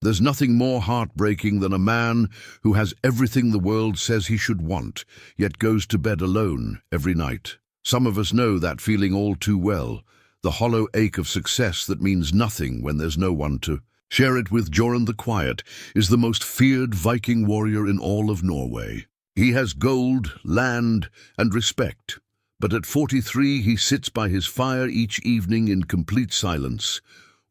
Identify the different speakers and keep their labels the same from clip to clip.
Speaker 1: There's nothing more heartbreaking than a man who has everything the world says he should want, yet goes to bed alone every night. Some of us know that feeling all too well, the hollow ache of success that means nothing when there's no one to share it with. Jorund the Quiet is the most feared Viking warrior in all of Norway. He has gold, land, and respect, but at 43 he sits by his fire each evening in complete silence,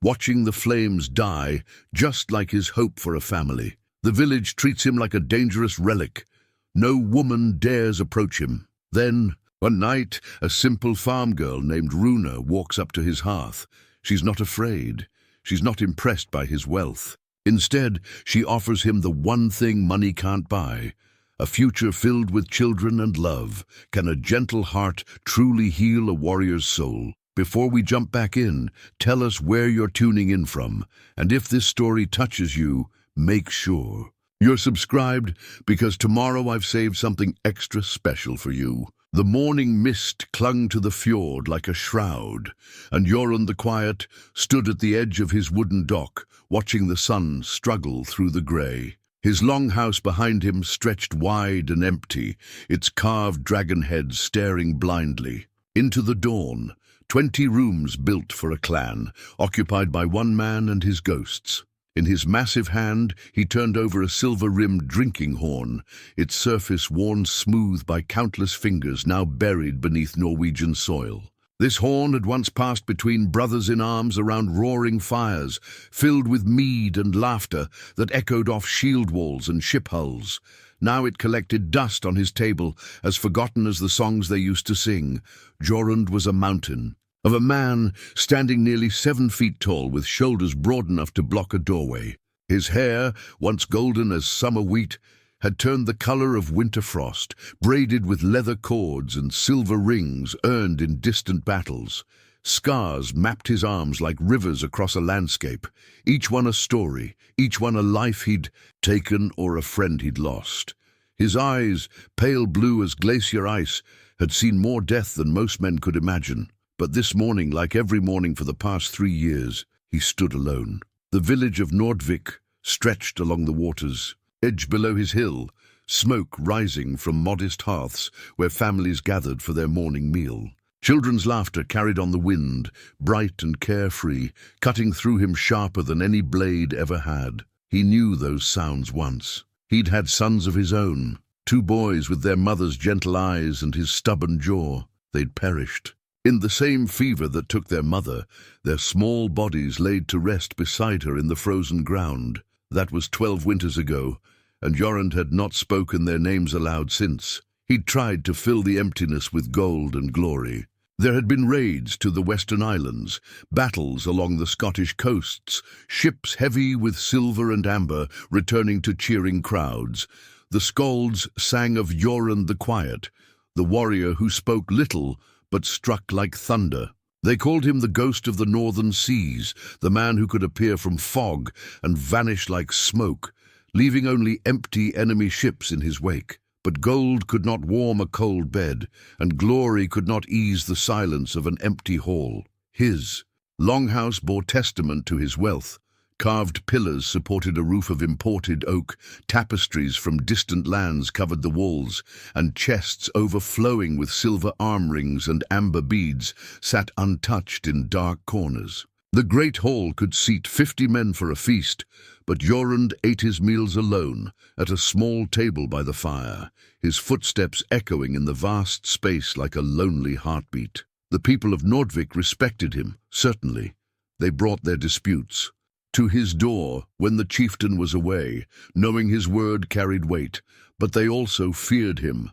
Speaker 1: watching the flames die, just like his hope for a family. The village treats him like a dangerous relic. No woman dares approach him. Then, one night, a simple farm girl named Runa walks up to his hearth. She's not afraid. She's not impressed by his wealth. Instead, she offers him the one thing money can't buy: a future filled with children and love. Can a gentle heart truly heal a warrior's soul? Before we jump back in, tell us where you're tuning in from, and if this story touches you, make sure you're subscribed, because tomorrow I've saved something extra special for you. The morning mist clung to the fjord like a shroud, and Jorund the Quiet stood at the edge of his wooden dock, watching the sun struggle through the grey. His longhouse behind him stretched wide and empty, its carved dragon head staring blindly into the dawn. 20 rooms built for a clan, occupied by one man and his ghosts. In his massive hand, he turned over a silver-rimmed drinking horn, its surface worn smooth by countless fingers now buried beneath Norwegian soil. This horn had once passed between brothers in arms around roaring fires, filled with mead and laughter that echoed off shield walls and ship hulls. Now it collected dust on his table, as forgotten as the songs they used to sing. Jorund was a mountain of a man standing nearly 7 feet tall, with shoulders broad enough to block a doorway. His hair, once golden as summer wheat, had turned the color of winter frost, braided with leather cords and silver rings earned in distant battles. Scars mapped his arms like rivers across a landscape, each one a story, each one a life he'd taken or a friend he'd lost. His eyes, pale blue as glacier ice, had seen more death than most men could imagine. But this morning, like every morning for the past 3 years, he stood alone. The village of Nordvvic stretched along the water's edge below his hill, smoke rising from modest hearths where families gathered for their morning meal. Children's laughter carried on the wind, bright and carefree, cutting through him sharper than any blade ever had. He knew those sounds once. He'd had sons of his own, 2 boys with their mother's gentle eyes and his stubborn jaw. They'd perished in the same fever that took their mother, their small bodies laid to rest beside her in the frozen ground. That was 12 winters ago, and Jorund had not spoken their names aloud since. He'd tried to fill the emptiness with gold and glory. There had been raids to the Western Islands, battles along the Scottish coasts, ships heavy with silver and amber returning to cheering crowds. The skalds sang of Jorund the Quiet, the warrior who spoke little but struck like thunder. They called him the ghost of the northern seas, the man who could appear from fog and vanish like smoke, leaving only empty enemy ships in his wake. But gold could not warm a cold bed, and glory could not ease the silence of an empty hall. His longhouse bore testament to his wealth. Carved pillars supported a roof of imported oak, tapestries from distant lands covered the walls, and chests overflowing with silver arm rings and amber beads sat untouched in dark corners. The great hall could seat 50 men for a feast, but Jorund ate his meals alone, at a small table by the fire, his footsteps echoing in the vast space like a lonely heartbeat. The people of Nordvvic respected him, certainly. They brought their disputes to his door when the chieftain was away, knowing his word carried weight, but they also feared him.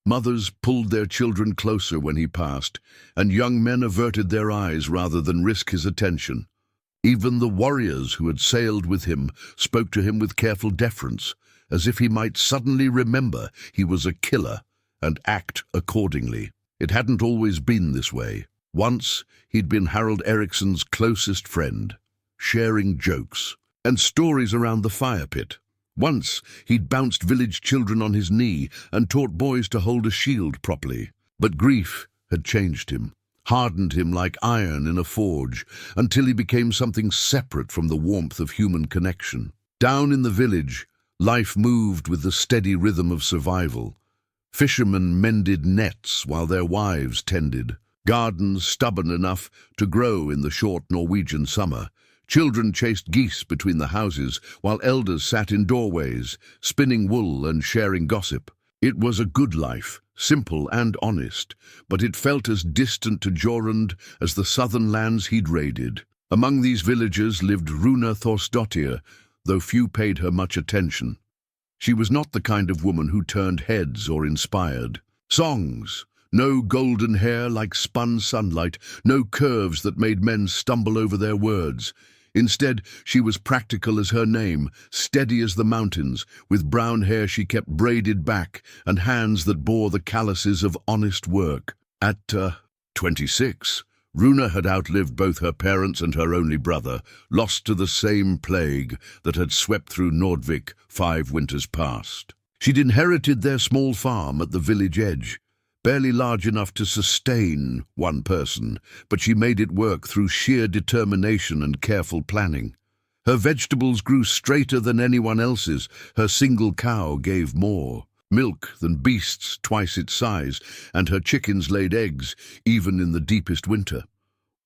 Speaker 1: Mothers pulled their children closer when he passed, and young men averted their eyes rather than risk his attention. Even the warriors who had sailed with him spoke to him with careful deference, as if he might suddenly remember he was a killer and act accordingly. It hadn't always been this way. Once he'd been Harold Ericsson's closest friend, sharing jokes and stories around the fire pit. Once he'd bounced village children on his knee and taught boys to hold a shield properly. But grief had changed him. hardened him like iron in a forge, until he became something separate from the warmth of human connection. Down in the village, life moved with the steady rhythm of survival. Fishermen mended nets while their wives tended. Gardens stubborn enough to grow in the short Norwegian summer. Children chased geese between the houses, while elders sat in doorways, spinning wool and sharing gossip. It was a good life, simple and honest, but it felt as distant to Jorund as the southern lands he'd raided. Among these villagers lived Runa Thorsdottir, though few paid her much attention. She was not the kind of woman who turned heads or inspired. Songs, no golden hair like spun sunlight, no curves that made men stumble over their words. Instead, she was practical as her name, steady as the mountains, with brown hair she kept braided back and hands that bore the calluses of honest work. At 26, Runa had outlived both her parents and her only brother, lost to the same plague that had swept through Nordvvic 5 winters past. She'd inherited their small farm at the village edge, barely large enough to sustain one person, but she made it work through sheer determination and careful planning. Her vegetables grew straighter than anyone else's, her single cow gave more milk than beasts twice its size, and her chickens laid eggs, even in the deepest winter.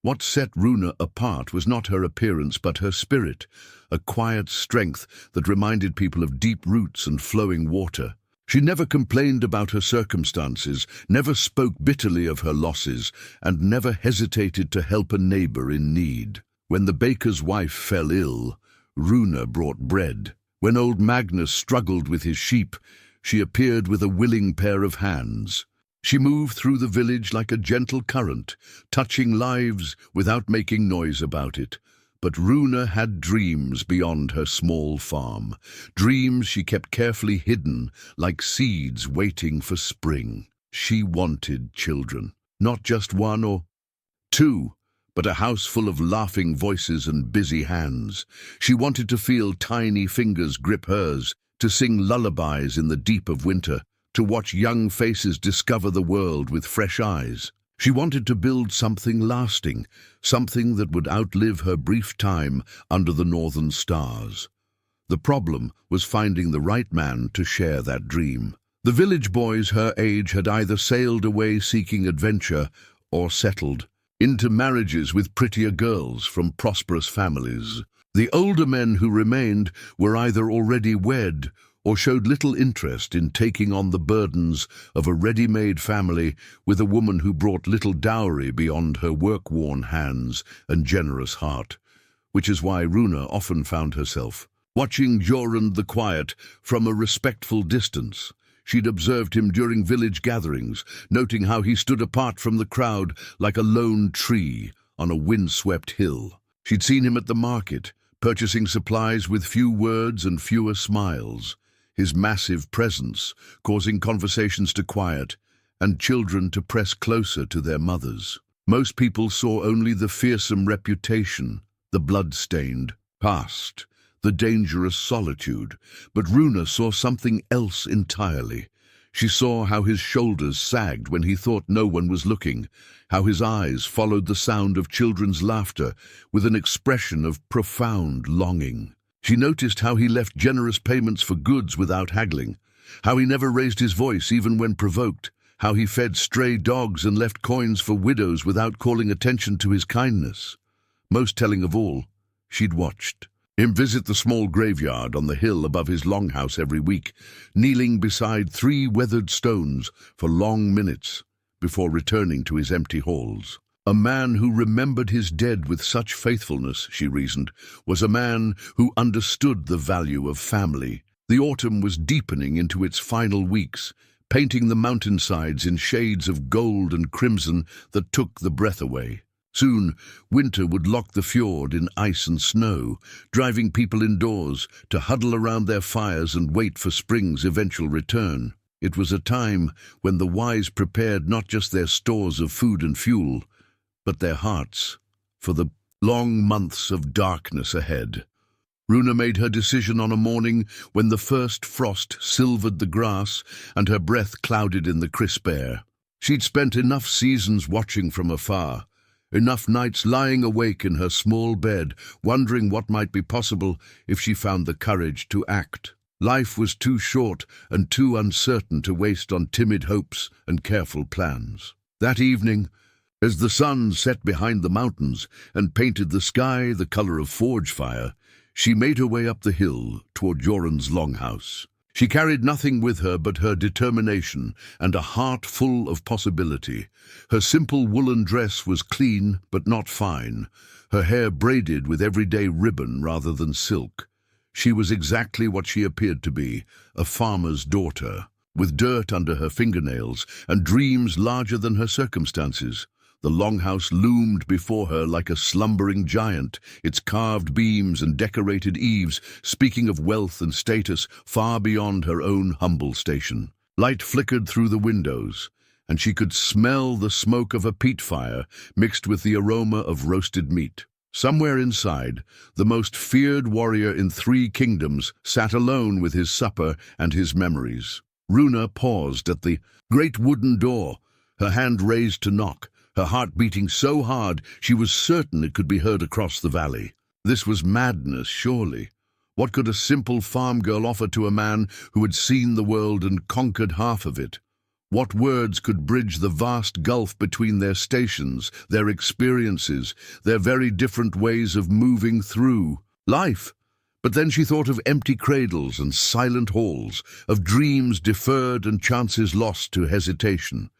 Speaker 1: What set Runa apart was not her appearance but her spirit, a quiet strength that reminded people of deep roots and flowing water. She never complained about her circumstances, never spoke bitterly of her losses, and never hesitated to help a neighbor in need. When the baker's wife fell ill, Runa brought bread. When old Magnus struggled with his sheep, she appeared with a willing pair of hands. She moved through the village like a gentle current, touching lives without making noise about it. But Runa had dreams beyond her small farm, dreams she kept carefully hidden, like seeds waiting for spring. She wanted children, not just one or two, but a house full of laughing voices and busy hands. She wanted to feel tiny fingers grip hers, to sing lullabies in the deep of winter, to watch young faces discover the world with fresh eyes. She wanted to build something lasting, something that would outlive her brief time under the northern stars. The problem was finding the right man to share that dream. The village boys her age had either sailed away seeking adventure or settled into marriages with prettier girls from prosperous families. The older men who remained were either already wed or showed little interest in taking on the burdens of a ready-made family with a woman who brought little dowry beyond her work-worn hands and generous heart, which is why Runa often found herself watching Jorund the Quiet from a respectful distance. She'd observed him during village gatherings, noting how he stood apart from the crowd like a lone tree on a windswept hill. She'd seen him at the market, purchasing supplies with few words and fewer smiles, his massive presence causing conversations to quiet and children to press closer to their mothers. Most people saw only the fearsome reputation, the blood-stained past, the dangerous solitude, but Runa saw something else entirely. She saw how his shoulders sagged when he thought no one was looking, how his eyes followed the sound of children's laughter with an expression of profound longing. She noticed how he left generous payments for goods without haggling, how he never raised his voice even when provoked, how he fed stray dogs and left coins for widows without calling attention to his kindness. Most telling of all, she'd watched him visit the small graveyard on the hill above his longhouse every week, kneeling beside 3 weathered stones for long minutes before returning to his empty halls. A man who remembered his dead with such faithfulness, she reasoned, was a man who understood the value of family. The autumn was deepening into its final weeks, painting the mountainsides in shades of gold and crimson that took the breath away. Soon, winter would lock the fjord in ice and snow, driving people indoors to huddle around their fires and wait for spring's eventual return. It was a time when the wise prepared not just their stores of food and fuel, but their hearts for the long months of darkness ahead. Runa made her decision on a morning when the first frost silvered the grass and her breath clouded in the crisp air. She'd spent enough seasons watching from afar, enough nights lying awake in her small bed, wondering what might be possible if she found the courage to act. Life was too short and too uncertain to waste on timid hopes and careful plans. That evening, as the sun set behind the mountains and painted the sky the color of forge fire, she made her way up the hill toward Jorund's longhouse. She carried nothing with her but her determination and a heart full of possibility. Her simple woolen dress was clean but not fine, her hair braided with everyday ribbon rather than silk. She was exactly what she appeared to be, a farmer's daughter, with dirt under her fingernails and dreams larger than her circumstances. The longhouse loomed before her like a slumbering giant, its carved beams and decorated eaves speaking of wealth and status far beyond her own humble station. Light flickered through the windows, and she could smell the smoke of a peat fire mixed with the aroma of roasted meat. Somewhere inside, the most feared warrior in 3 kingdoms sat alone with his supper and his memories. Runa paused at the great wooden door, her hand raised to knock, her heart beating so hard she was certain it could be heard across the valley. This was madness, surely. What could a simple farm girl offer to a man who had seen the world and conquered half of it? What words could bridge the vast gulf between their stations, their experiences, their very different ways of moving through life? But then she thought of empty cradles and silent halls, of dreams deferred and chances lost to hesitation.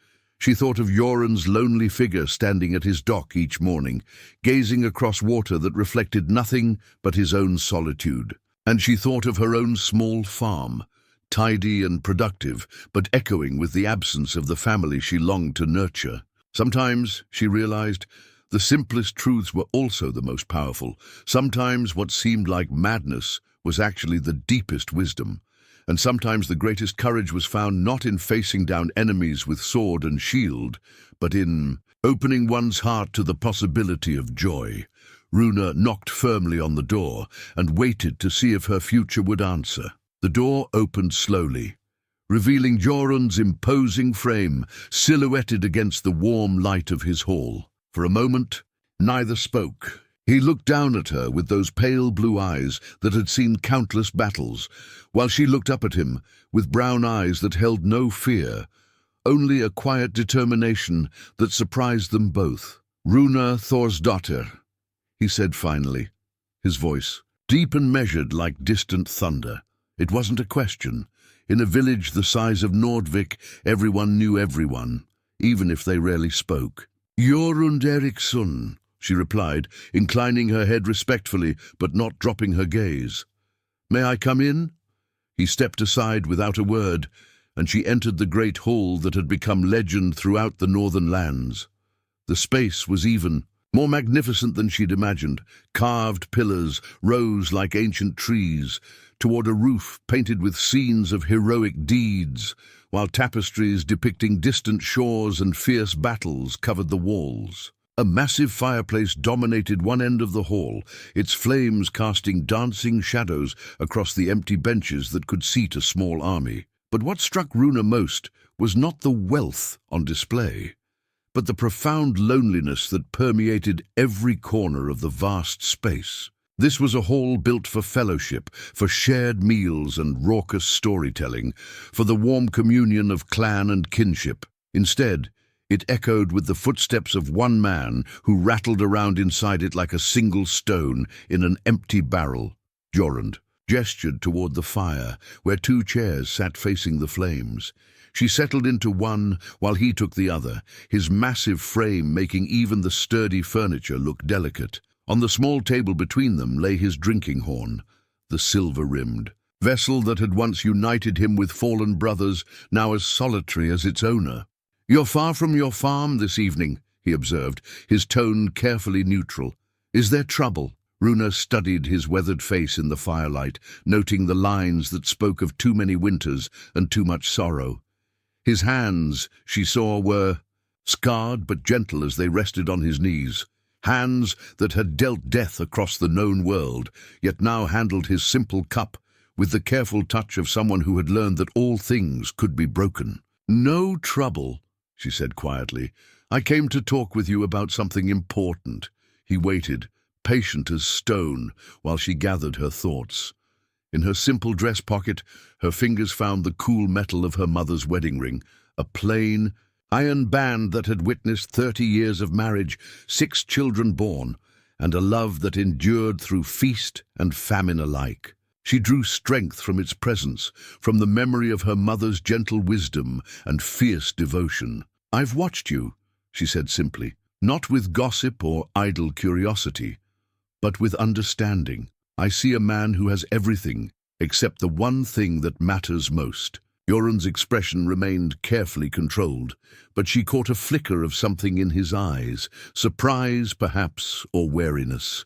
Speaker 1: She thought of Jorund's lonely figure standing at his dock each morning, gazing across water that reflected nothing but his own solitude. And she thought of her own small farm, tidy and productive, but echoing with the absence of the family she longed to nurture. Sometimes, she realized, the simplest truths were also the most powerful. Sometimes what seemed like madness was actually the deepest wisdom. And sometimes the greatest courage was found not in facing down enemies with sword and shield, but in opening one's heart to the possibility of joy. Runa knocked firmly on the door and waited to see if her future would answer. The door opened slowly, revealing Jorund's imposing frame, silhouetted against the warm light of his hall. For a moment, neither spoke. He looked down at her with those pale blue eyes that had seen countless battles, while she looked up at him with brown eyes that held no fear, only a quiet determination that surprised them both. "Runa Thorsdottir," he said finally, his voice deep and measured like distant thunder. It wasn't a question. In a village the size of Nordvvic, everyone knew everyone, even if they rarely spoke. "Jorund Eriksson," she replied, inclining her head respectfully, but not dropping her gaze. "May I come in?" He stepped aside without a word, and she entered the great hall that had become legend throughout the northern lands. The space was even more magnificent than she'd imagined. Carved pillars rose like ancient trees toward a roof painted with scenes of heroic deeds, while tapestries depicting distant shores and fierce battles covered the walls. A massive fireplace dominated one end of the hall, its flames casting dancing shadows across the empty benches that could seat a small army. But what struck Runa most was not the wealth on display, but the profound loneliness that permeated every corner of the vast space. This was a hall built for fellowship, for shared meals and raucous storytelling, for the warm communion of clan and kinship. Instead, it echoed with the footsteps of one man who rattled around inside it like a single stone in an empty barrel. Jorund gestured toward the fire, where 2 chairs sat facing the flames. She settled into one while he took the other, his massive frame making even the sturdy furniture look delicate. On the small table between them lay his drinking horn, the silver-rimmed vessel that had once united him with fallen brothers, now as solitary as its owner. "You're far from your farm this evening," he observed, his tone carefully neutral. "Is there trouble?" Runa studied his weathered face in the firelight, noting the lines that spoke of too many winters and too much sorrow. His hands, she saw, were scarred but gentle as they rested on his knees. Hands that had dealt death across the known world, yet now handled his simple cup with the careful touch of someone who had learned that all things could be broken. "No trouble," she said quietly. "I came to talk with you about something important." He waited, patient as stone, while she gathered her thoughts. In her simple dress pocket, her fingers found the cool metal of her mother's wedding ring, a plain, iron band that had witnessed 30 years of marriage, 6 children born, and a love that endured through feast and famine alike. She drew strength from its presence, from the memory of her mother's gentle wisdom and fierce devotion. "I've watched you," she said simply, "not with gossip or idle curiosity, but with understanding. I see a man who has everything except the one thing that matters most." Jorund's expression remained carefully controlled, but she caught a flicker of something in his eyes, surprise, perhaps, or wariness.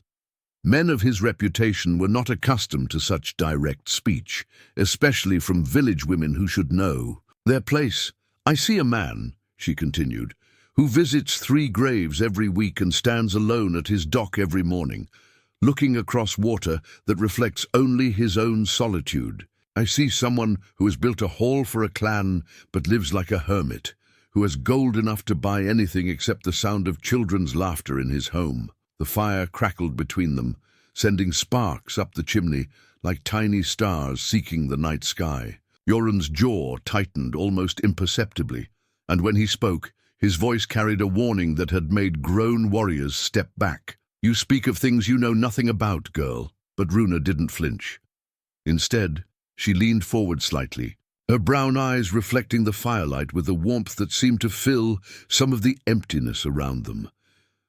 Speaker 1: Men of his reputation were not accustomed to such direct speech, especially from village women who should know their place. "I see a man," she continued, "who visits 3 graves every week and stands alone at his dock every morning, looking across water that reflects only his own solitude. I see someone who has built a hall for a clan but lives like a hermit, who has gold enough to buy anything except the sound of children's laughter in his home." The fire crackled between them, sending sparks up the chimney like tiny stars seeking the night sky. Jorund's jaw tightened almost imperceptibly, and when he spoke, his voice carried a warning that had made grown warriors step back. "You speak of things you know nothing about, girl." But Runa didn't flinch. Instead, she leaned forward slightly, her brown eyes reflecting the firelight with a warmth that seemed to fill some of the emptiness around them.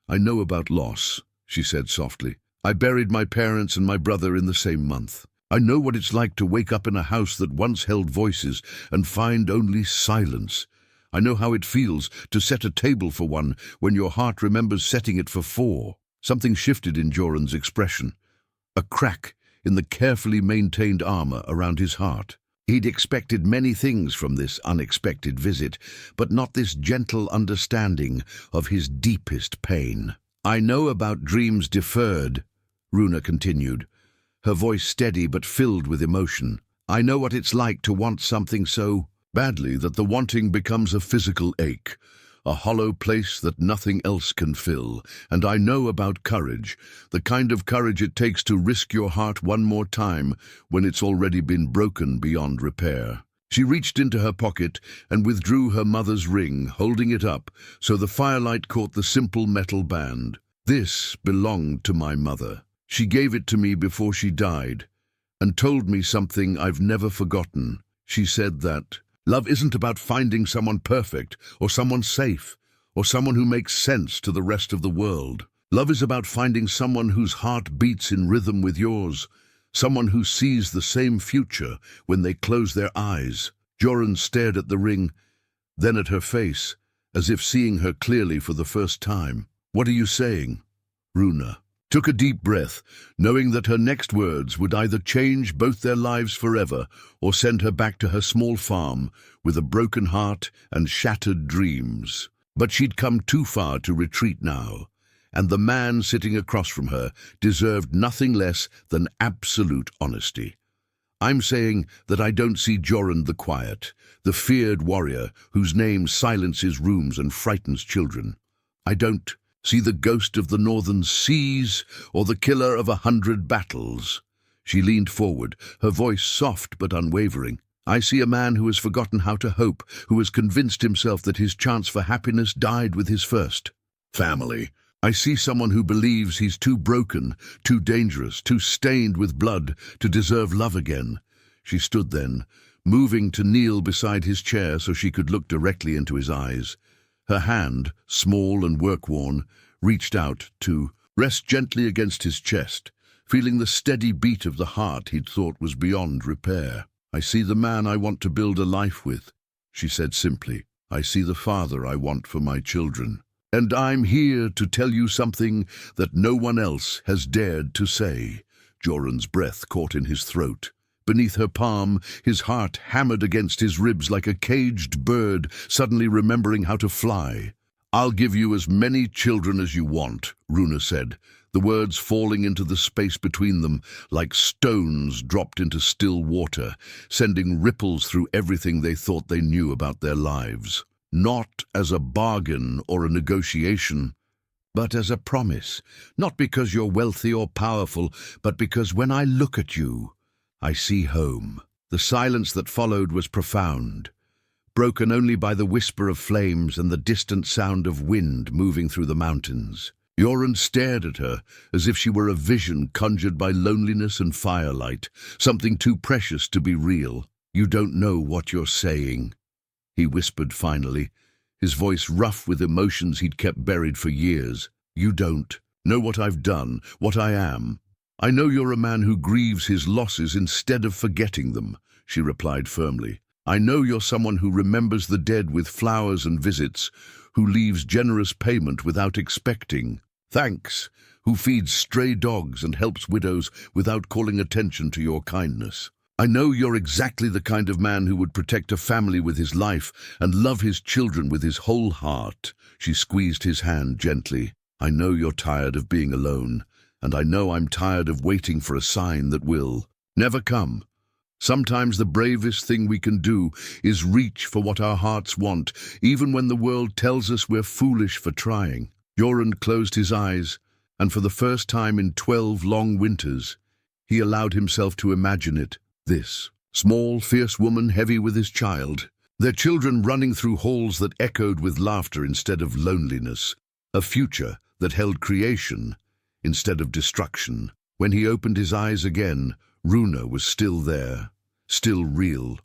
Speaker 1: "I know about loss," she said softly. "I buried my parents and my brother in the same month. I know what it's like to wake up in a house that once held voices and find only silence. I know how it feels to set a table for one when your heart remembers setting it for 4. Something shifted in Jorund's expression, a crack in the carefully maintained armor around his heart. He'd expected many things from this unexpected visit, but not this gentle understanding of his deepest pain. "I know about dreams deferred," Runa continued, her voice steady but filled with emotion. "I know what it's like to want something so badly that the wanting becomes a physical ache, a hollow place that nothing else can fill. And I know about courage, the kind of courage it takes to risk your heart one more time when it's already been broken beyond repair." She reached into her pocket and withdrew her mother's ring, holding it up so the firelight caught the simple metal band. "This belonged to my mother. She gave it to me before she died and told me something I've never forgotten. She said that love isn't about finding someone perfect or someone safe or someone who makes sense to the rest of the world. Love is about finding someone whose heart beats in rhythm with yours, someone who sees the same future when they close their eyes." Jorund stared at the ring, then at her face, as if seeing her clearly for the first time. "What are you saying?" Runa took a deep breath, knowing that her next words would either change both their lives forever or send her back to her small farm with a broken heart and shattered dreams. But she'd come too far to retreat now, and the man sitting across from her deserved nothing less than absolute honesty. "I'm saying that I don't see Jorund the Quiet, the feared warrior whose name silences rooms and frightens children. I don't see the ghost of the northern seas or the killer of 100 battles." She leaned forward, her voice soft but unwavering. "I see a man who has forgotten how to hope, who has convinced himself that his chance for happiness died with his first family. I see someone who believes he's too broken, too dangerous, too stained with blood to deserve love again." She stood then, moving to kneel beside his chair so she could look directly into his eyes. Her hand, small and work-worn, reached out to rest gently against his chest, feeling the steady beat of the heart he'd thought was beyond repair. "I see the man I want to build a life with," she said simply. "I see the father I want for my children. And I'm here to tell you something that no one else has dared to say." Jorund's breath caught in his throat. Beneath her palm, his heart hammered against his ribs like a caged bird suddenly remembering how to fly. "I'll give you as many children as you want," Runa said, the words falling into the space between them like stones dropped into still water, sending ripples through everything they thought they knew about their lives. not as a bargain or a negotiation, but as a promise, not because you're wealthy or powerful, but because when I look at you, I see home. The silence that followed was profound, broken only by the whisper of flames and the distant sound of wind moving through the mountains. Jorund stared at her as if she were a vision conjured by loneliness and firelight, something too precious to be real. "You don't know what you're saying," he whispered finally, his voice rough with emotions he'd kept buried for years. "You don't know what I've done, what I am." "I know you're a man who grieves his losses instead of forgetting them," she replied firmly. "I know you're someone who remembers the dead with flowers and visits, who leaves generous payment without expecting thanks, who feeds stray dogs and helps widows without calling attention to your kindness. I know you're exactly the kind of man who would protect a family with his life and love his children with his whole heart." She squeezed his hand gently. "I know you're tired of being alone, and I know I'm tired of waiting for a sign that will never come. Sometimes the bravest thing we can do is reach for what our hearts want, even when the world tells us we're foolish for trying." Jorund closed his eyes, and for the first time in 12 long winters, he allowed himself to imagine it. This small, fierce woman heavy with his child, their children running through halls that echoed with laughter instead of loneliness, a future that held creation instead of destruction. When he opened his eyes again, Runa was still there, still real,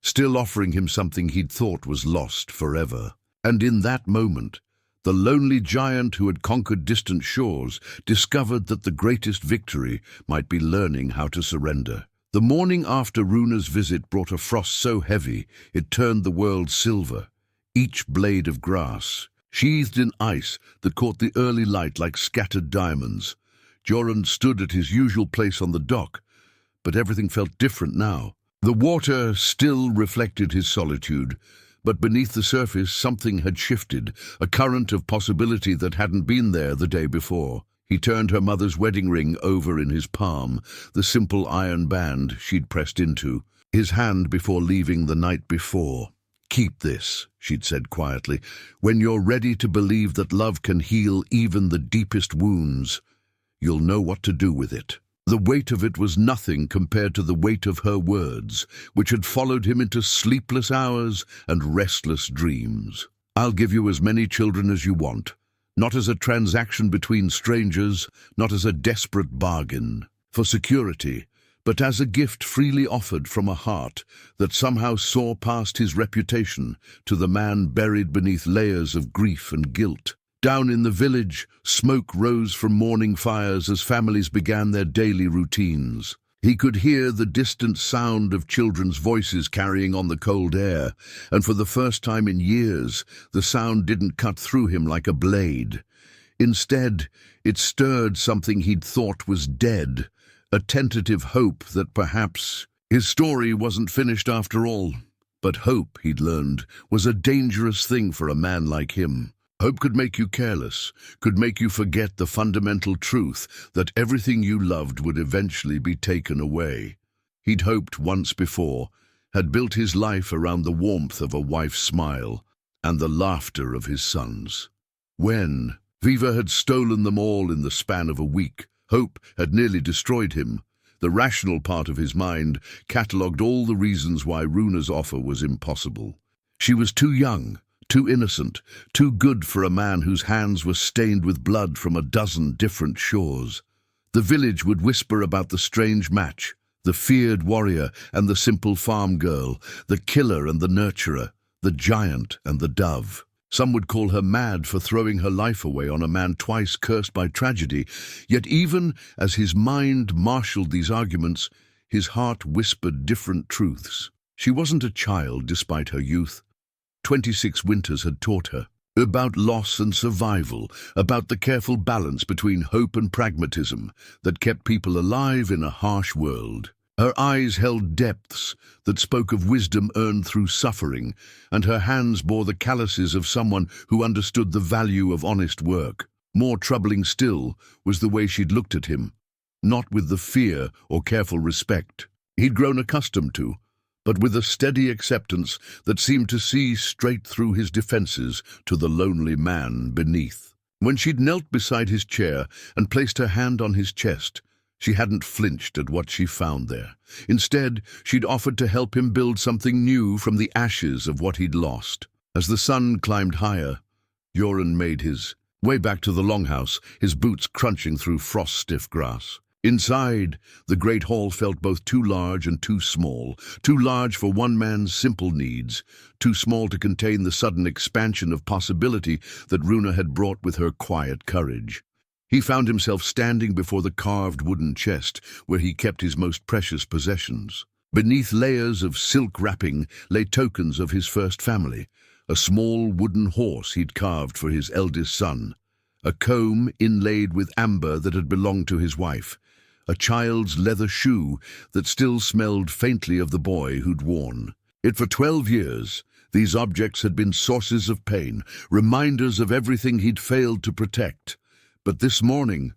Speaker 1: still offering him something he'd thought was lost forever. And in that moment, the lonely giant who had conquered distant shores discovered that the greatest victory might be learning how to surrender. The morning after Runa's visit brought a frost so heavy it turned the world silver, each blade of grass sheathed in ice that caught the early light like scattered diamonds. Jorund stood at his usual place on the dock, but everything felt different now. The water still reflected his solitude, but beneath the surface something had shifted, a current of possibility that hadn't been there the day before. He turned her mother's wedding ring over in his palm, the simple iron band she'd pressed into, his hand before leaving the night before. "Keep this," she'd said quietly. "When you're ready to believe that love can heal even the deepest wounds, you'll know what to do with it." The weight of it was nothing compared to the weight of her words, which had followed him into sleepless hours and restless dreams. "I'll give you as many children as you want, not as a transaction between strangers, not as a desperate bargain for security, but as a gift freely offered from a heart that somehow saw past his reputation to the man buried beneath layers of grief and guilt." Down in the village, smoke rose from morning fires as families began their daily routines. He could hear the distant sound of children's voices carrying on the cold air, and for the first time in years, the sound didn't cut through him like a blade. Instead, it stirred something he'd thought was dead, a tentative hope that perhaps his story wasn't finished after all. But hope, he'd learned, was a dangerous thing for a man like him. Hope could make you careless, could make you forget the fundamental truth that everything you loved would eventually be taken away. He'd hoped once before, had built his life around the warmth of a wife's smile and the laughter of his sons. When Viva had stolen them all in the span of a week, hope had nearly destroyed him. The rational part of his mind catalogued all the reasons why Runa's offer was impossible. She was too young, too innocent, too good for a man whose hands were stained with blood from a dozen different shores. The village would whisper about the strange match, the feared warrior and the simple farm girl, the killer and the nurturer, the giant and the dove. Some would call her mad for throwing her life away on a man twice cursed by tragedy, yet even as his mind marshaled these arguments, his heart whispered different truths. She wasn't a child despite her youth. 26 winters had taught her about loss and survival, about the careful balance between hope and pragmatism that kept people alive in a harsh world. Her eyes held depths that spoke of wisdom earned through suffering, and her hands bore the calluses of someone who understood the value of honest work. More troubling still was the way she'd looked at him, not with the fear or careful respect he'd grown accustomed to, but with a steady acceptance that seemed to see straight through his defenses to the lonely man beneath. When she'd knelt beside his chair and placed her hand on his chest, she hadn't flinched at what she found there. Instead, she'd offered to help him build something new from the ashes of what he'd lost. As the sun climbed higher, Jorund made his way back to the longhouse, his boots crunching through frost-stiff grass. Inside, the great hall felt both too large and too small, too large for one man's simple needs, too small to contain the sudden expansion of possibility that Runa had brought with her quiet courage. He found himself standing before the carved wooden chest where he kept his most precious possessions. Beneath layers of silk wrapping lay tokens of his first family, a small wooden horse he'd carved for his eldest son, a comb inlaid with amber that had belonged to his wife, a child's leather shoe that still smelled faintly of the boy who'd worn it for 12 years. These objects had been sources of pain, reminders of everything he'd failed to protect. But this morning,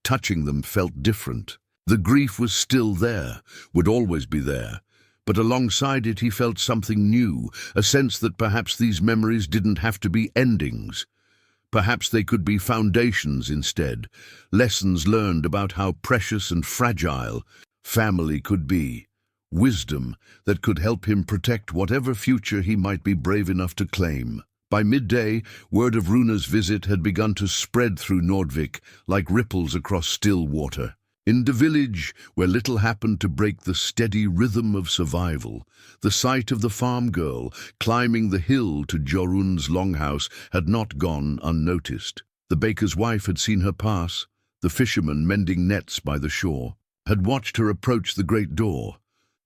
Speaker 1: touching them felt different. The grief was still there, would always be there, but alongside it he felt something new, a sense that perhaps these memories didn't have to be endings. Perhaps they could be foundations instead, lessons learned about how precious and fragile family could be, wisdom that could help him protect whatever future he might be brave enough to claim. By midday, word of Runa's visit had begun to spread through Nordvvic like ripples across still water. In the village, where little happened to break the steady rhythm of survival, the sight of the farm girl climbing the hill to Jorund's longhouse had not gone unnoticed. The baker's wife had seen her pass, the fisherman mending nets by the shore had watched her approach the great door,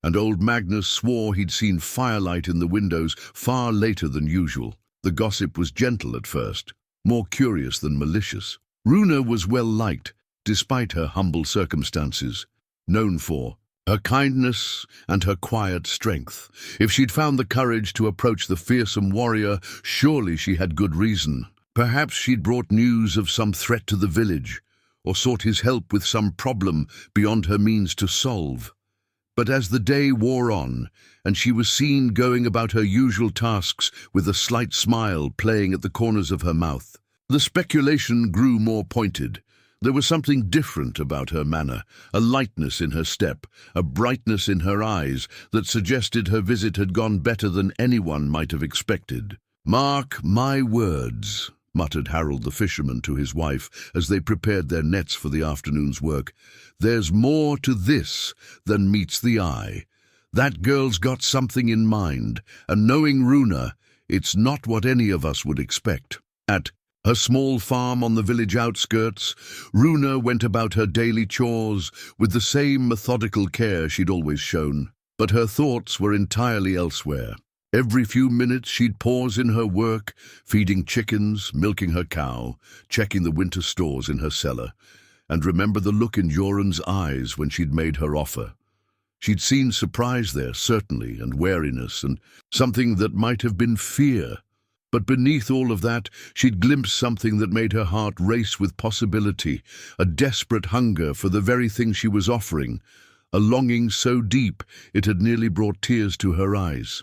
Speaker 1: and old Magnus swore he'd seen firelight in the windows far later than usual. The gossip was gentle at first, more curious than malicious. Runa was well liked, despite her humble circumstances, known for her kindness and her quiet strength. If she'd found the courage to approach the fearsome warrior, surely she had good reason. Perhaps she'd brought news of some threat to the village, or sought his help with some problem beyond her means to solve. But as the day wore on, and she was seen going about her usual tasks with a slight smile playing at the corners of her mouth, the speculation grew more pointed. There was something different about her manner, a lightness in her step, a brightness in her eyes that suggested her visit had gone better than anyone might have expected. "Mark my words," muttered Harold the fisherman to his wife as they prepared their nets for the afternoon's work. "There's more to this than meets the eye. That girl's got something in mind, and knowing Runa, it's not what any of us would expect." At her small farm on the village outskirts, Runa went about her daily chores with the same methodical care she'd always shown. But her thoughts were entirely elsewhere. Every few minutes she'd pause in her work, feeding chickens, milking her cow, checking the winter stores in her cellar, and remember the look in Jorund's eyes when she'd made her offer. She'd seen surprise there, certainly, and wariness, and something that might have been fear. But beneath all of that, she'd glimpsed something that made her heart race with possibility, a desperate hunger for the very thing she was offering, a longing so deep it had nearly brought tears to her eyes.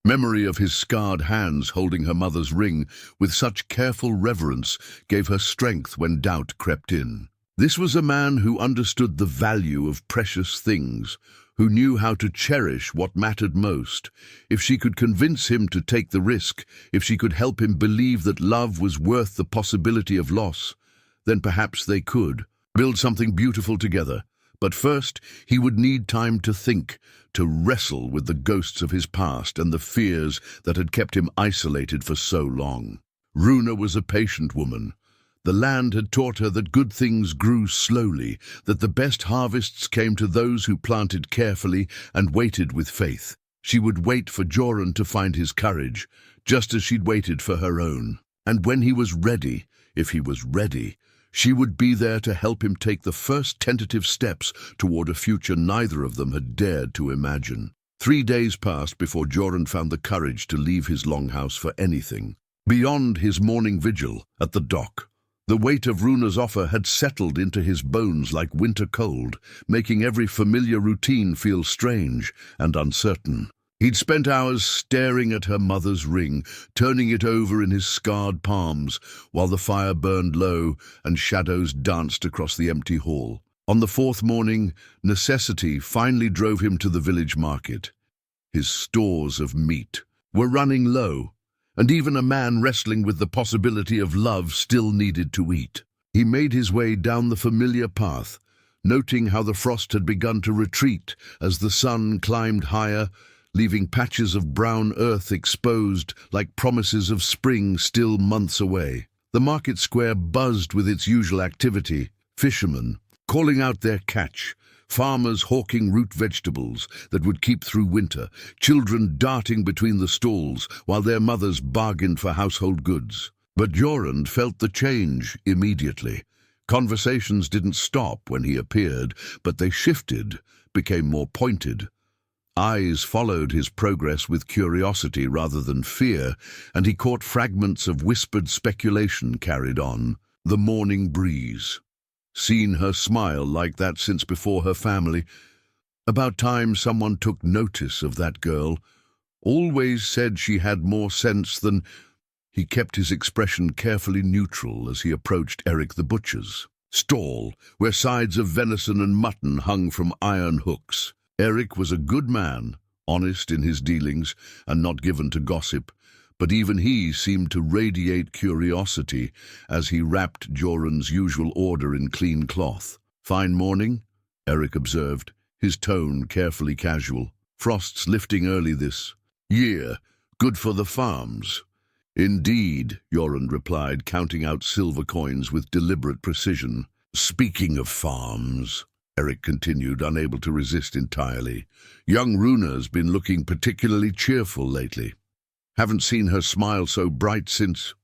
Speaker 1: Memory of his scarred hands holding her mother's ring with such careful reverence gave her strength when doubt crept in. This was a man who understood the value of precious things, who knew how to cherish what mattered most. If she could convince him to take the risk, if she could help him believe that love was worth the possibility of loss, then perhaps they could build something beautiful together. But first, he would need time to think, to wrestle with the ghosts of his past and the fears that had kept him isolated for so long. Runa was a patient woman. The land had taught her that good things grew slowly, that the best harvests came to those who planted carefully and waited with faith. She would wait for Jorund to find his courage, just as she'd waited for her own. And when he was ready, if he was ready, she would be there to help him take the first tentative steps toward a future neither of them had dared to imagine. 3 days passed before Jorund found the courage to leave his longhouse for anything. Beyond his morning vigil at the dock, The weight of Runa's offer had settled into his bones like winter cold, making every familiar routine feel strange and uncertain. He'd spent hours staring at her mother's ring, turning it over in his scarred palms, while the fire burned low and shadows danced across the empty hall. On the fourth morning, necessity finally drove him to the village market. His stores of meat were running low, and even a man wrestling with the possibility of love still needed to eat. He made his way down the familiar path, noting how the frost had begun to retreat as the sun climbed higher, leaving patches of brown earth exposed like promises of spring still months away. The market square buzzed with its usual activity: fishermen calling out their catch, farmers hawking root vegetables that would keep through winter, children darting between the stalls while their mothers bargained for household goods. But Jorund felt the change immediately. Conversations didn't stop when he appeared, but they shifted, became more pointed. Eyes followed his progress with curiosity rather than fear, and he caught fragments of whispered speculation carried on. The morning breeze. Seen her smile like that since before her family. About time someone took notice of that girl. Always said she had more sense than... He kept his expression carefully neutral as he approached Eric the butcher's stall, where sides of venison and mutton hung from iron hooks. Eric was a good man, honest in his dealings and not given to gossip, but even he seemed to radiate curiosity as he wrapped Jorund's usual order in clean cloth. "Fine morning," Eric observed, his tone carefully casual. "Frost's lifting early this year. Good for the farms." "Indeed," Jorund replied, counting out silver coins with deliberate precision. "Speaking of farms," Eric continued, unable to resist entirely, "young Runa's been looking particularly cheerful lately. Haven't seen her smile so bright since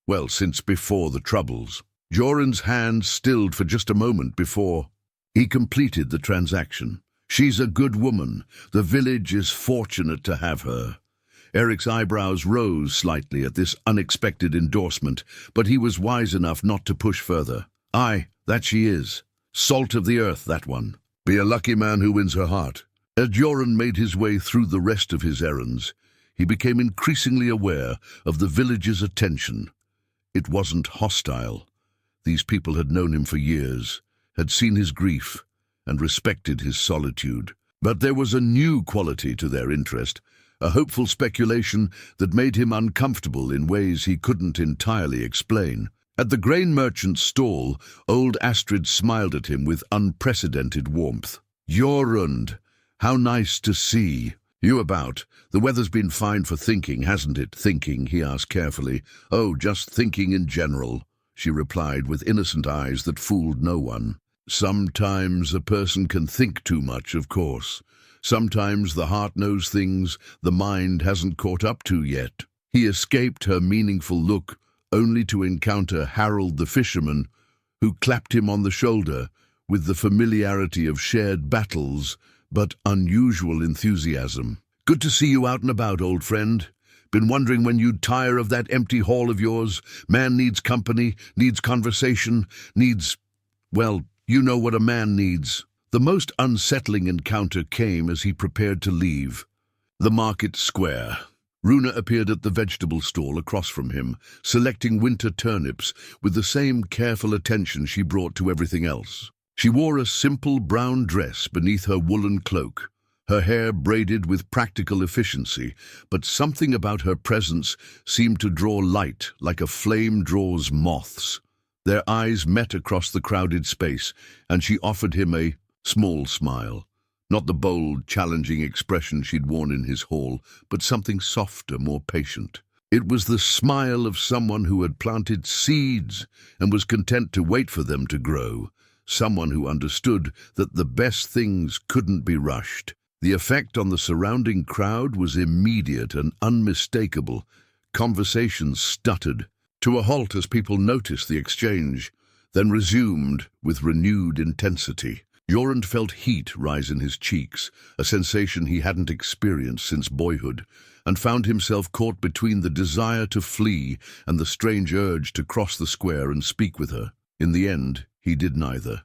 Speaker 1: before the troubles." Jorund's hand stilled for just a moment before he completed the transaction. "She's a good woman. The village is fortunate to have her." Eric's eyebrows rose slightly at this unexpected endorsement, but he was wise enough not to push further. "Aye, that she is. Salt of the earth, that one. Be a lucky man who wins her heart." As Jorund made his way through the rest of his errands, he became increasingly aware of the village's attention. It wasn't hostile. These people had known him for years, had seen his grief, and respected his solitude. But there was a new quality to their interest, a hopeful speculation that made him uncomfortable in ways he couldn't entirely explain. At the grain merchant's stall, old Astrid smiled at him with unprecedented warmth. "Jorund, how nice to see you about. The weather's been fine for thinking, hasn't it?" "Thinking?" he asked carefully. "Oh, just thinking in general," she replied with innocent eyes that fooled no one. "Sometimes a person can think too much, of course. Sometimes the heart knows things the mind hasn't caught up to yet." He escaped her meaningful look, only to encounter Harold the fisherman, who clapped him on the shoulder with the familiarity of shared battles, but unusual enthusiasm. "Good to see you out and about, old friend. Been wondering when you'd tire of that empty hall of yours. Man needs company, needs conversation, needs... well, you know what a man needs." The most unsettling encounter came as he prepared to leave. The market square. Runa appeared at the vegetable stall across from him, selecting winter turnips with the same careful attention she brought to everything else. She wore a simple brown dress beneath her woolen cloak, her hair braided with practical efficiency, but something about her presence seemed to draw light like a flame draws moths. Their eyes met across the crowded space, and she offered him a small smile. Not the bold, challenging expression she'd worn in his hall, but something softer, more patient. It was the smile of someone who had planted seeds and was content to wait for them to grow. Someone who understood that the best things couldn't be rushed. The effect on the surrounding crowd was immediate and unmistakable. Conversations stuttered to a halt as people noticed the exchange, then resumed with renewed intensity. Jorund felt heat rise in his cheeks, a sensation he hadn't experienced since boyhood, and found himself caught between the desire to flee and the strange urge to cross the square and speak with her. In the end, he did neither.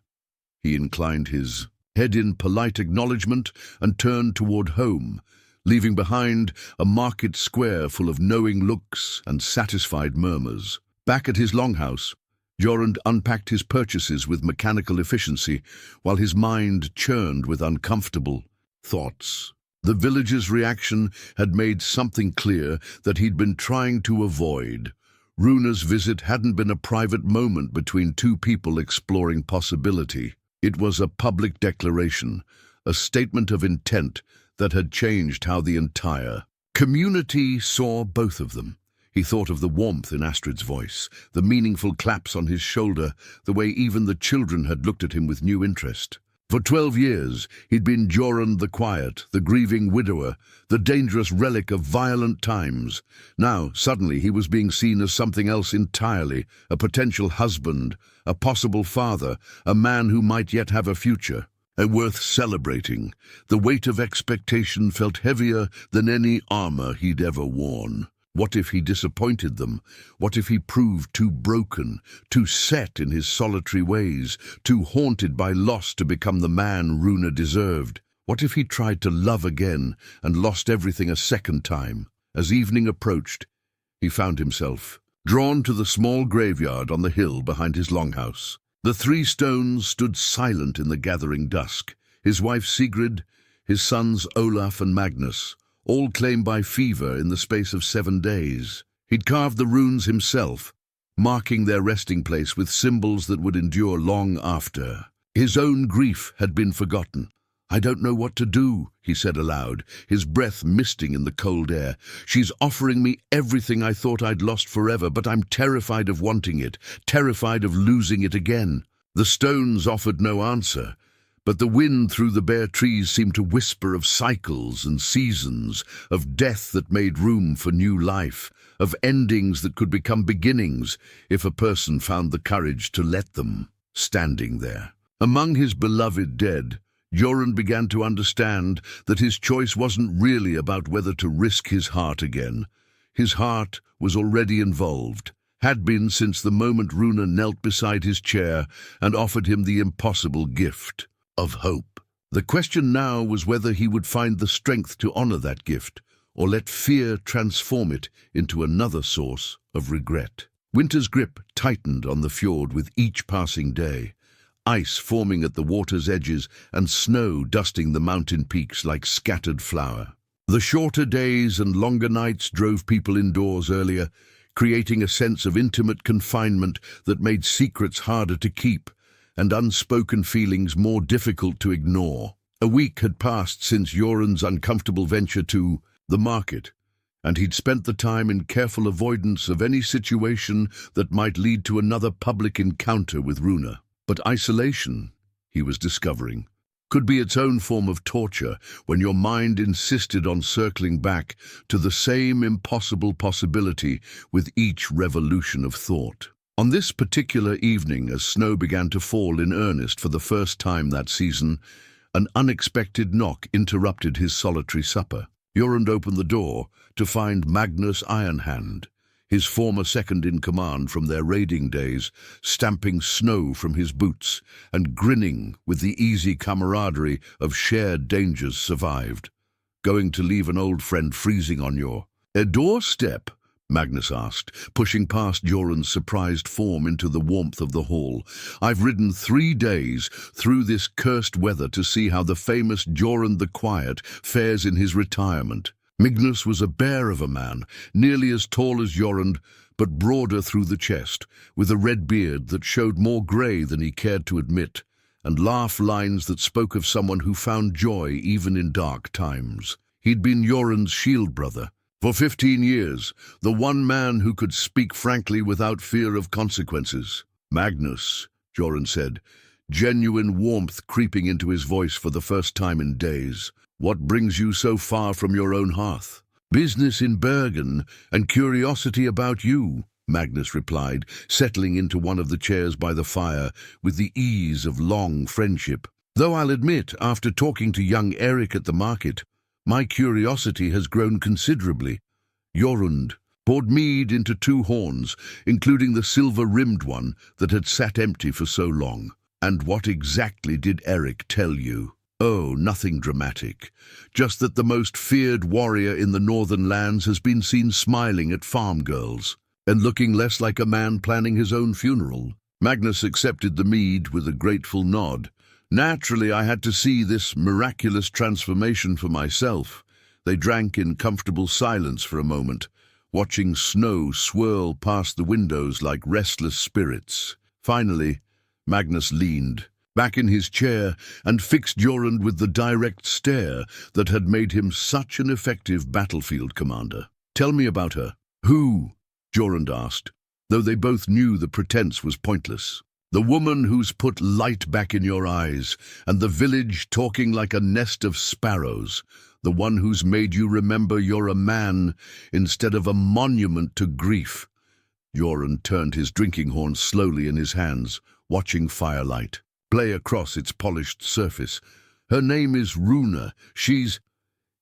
Speaker 1: He inclined his head in polite acknowledgement and turned toward home, leaving behind a market square full of knowing looks and satisfied murmurs. Back at his longhouse, Jorund unpacked his purchases with mechanical efficiency, while his mind churned with uncomfortable thoughts. The village's reaction had made something clear that he'd been trying to avoid. Runa's visit hadn't been a private moment between two people exploring possibility. It was a public declaration, a statement of intent that had changed how the entire community saw both of them. He thought of the warmth in Astrid's voice, the meaningful claps on his shoulder, the way even the children had looked at him with new interest. For 12 years, he'd been Jorund the Quiet, the grieving widower, the dangerous relic of violent times. Now, suddenly, he was being seen as something else entirely, a potential husband, a possible father, a man who might yet have a future. And worth celebrating. The weight of expectation felt heavier than any armor he'd ever worn. What if he disappointed them? What if he proved too broken, too set in his solitary ways, too haunted by loss to become the man Runa deserved? What if he tried to love again and lost everything a second time? As evening approached, he found himself drawn to the small graveyard on the hill behind his longhouse. The 3 stones stood silent in the gathering dusk. His wife Sigrid, his sons Olaf and Magnus, all claimed by fever in the space of 7 days. He'd carved the runes himself, marking their resting place with symbols that would endure long after. His own grief had been forgotten. "I don't know what to do," he said aloud, his breath misting in the cold air. "She's offering me everything I thought I'd lost forever, but I'm terrified of wanting it, terrified of losing it again." The stones offered no answer, but the wind through the bare trees seemed to whisper of cycles and seasons, of death that made room for new life, of endings that could become beginnings if a person found the courage to let them. Standing there, among his beloved dead, Jorund began to understand that his choice wasn't really about whether to risk his heart again. His heart was already involved, had been since the moment Runa knelt beside his chair and offered him the impossible gift of hope. The question now was whether he would find the strength to honor that gift, or let fear transform it into another source of regret. Winter's grip tightened on the fjord with each passing day, ice forming at the water's edges and snow dusting the mountain peaks like scattered flour. The shorter days and longer nights drove people indoors earlier, creating a sense of intimate confinement that made secrets harder to keep and unspoken feelings more difficult to ignore. A week had passed since Jorund's uncomfortable venture to the market, and he'd spent the time in careful avoidance of any situation that might lead to another public encounter with Runa. But isolation, he was discovering, could be its own form of torture when your mind insisted on circling back to the same impossible possibility with each revolution of thought. On this particular evening, as snow began to fall in earnest for the first time that season, an unexpected knock interrupted his solitary supper. Jorund opened the door to find Magnus Ironhand, his former second-in-command from their raiding days, stamping snow from his boots and grinning with the easy camaraderie of shared dangers survived. "Going to leave an old friend freezing on your doorstep?" Magnus asked, pushing past Jorund's surprised form into the warmth of the hall. "I've ridden 3 days through this cursed weather to see how the famous Jorund the Quiet fares in his retirement." Magnus was a bear of a man, nearly as tall as Jorund, but broader through the chest, with a red beard that showed more grey than he cared to admit, and laugh lines that spoke of someone who found joy even in dark times. He'd been Jorund's shield brother. For 15 years, the one man who could speak frankly without fear of consequences. "Magnus," Jorund said, genuine warmth creeping into his voice for the first time in days. "What brings you so far from your own hearth?" "Business in Bergen and curiosity about you," Magnus replied, settling into one of the chairs by the fire with the ease of long friendship. Though I'll admit, after talking to young Eric at the market, my curiosity has grown considerably. Jorund poured mead into 2 horns, including the silver-rimmed one that had sat empty for so long. And what exactly did Eric tell you? Oh, nothing dramatic. Just that the most feared warrior in the northern lands has been seen smiling at farm girls, and looking less like a man planning his own funeral. Magnus accepted the mead with a grateful nod. Naturally, I had to see this miraculous transformation for myself. They drank in comfortable silence for a moment, watching snow swirl past the windows like restless spirits. Finally, Magnus leaned back in his chair and fixed Jorund with the direct stare that had made him such an effective battlefield commander. "Tell me about her." "Who?" Jorund asked, though they both knew the pretense was pointless. "The woman who's put light back in your eyes, and the village talking like a nest of sparrows. The one who's made you remember you're a man instead of a monument to grief." Jorund turned his drinking horn slowly in his hands, watching firelight play across its polished surface. "Her name is Runa. She's—"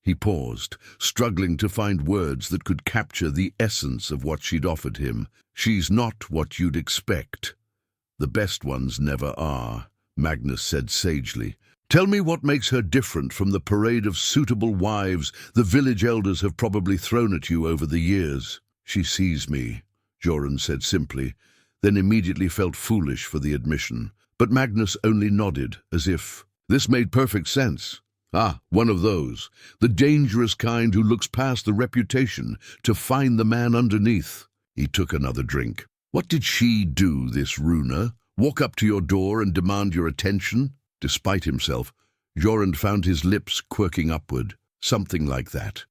Speaker 1: He paused, struggling to find words that could capture the essence of what she'd offered him. "She's not what you'd expect. The best ones never are," Magnus said sagely. "Tell me what makes her different from the parade of suitable wives the village elders have probably thrown at you over the years." "She sees me," Jorund said simply, then immediately felt foolish for the admission. But Magnus only nodded, as if this made perfect sense. "Ah, one of those. The dangerous kind who looks past the reputation to find the man underneath." He took another drink. "What did she do, this Runa? Walk up to your door and demand your attention?" Despite himself, Jorund found his lips quirking upward. "Something like that.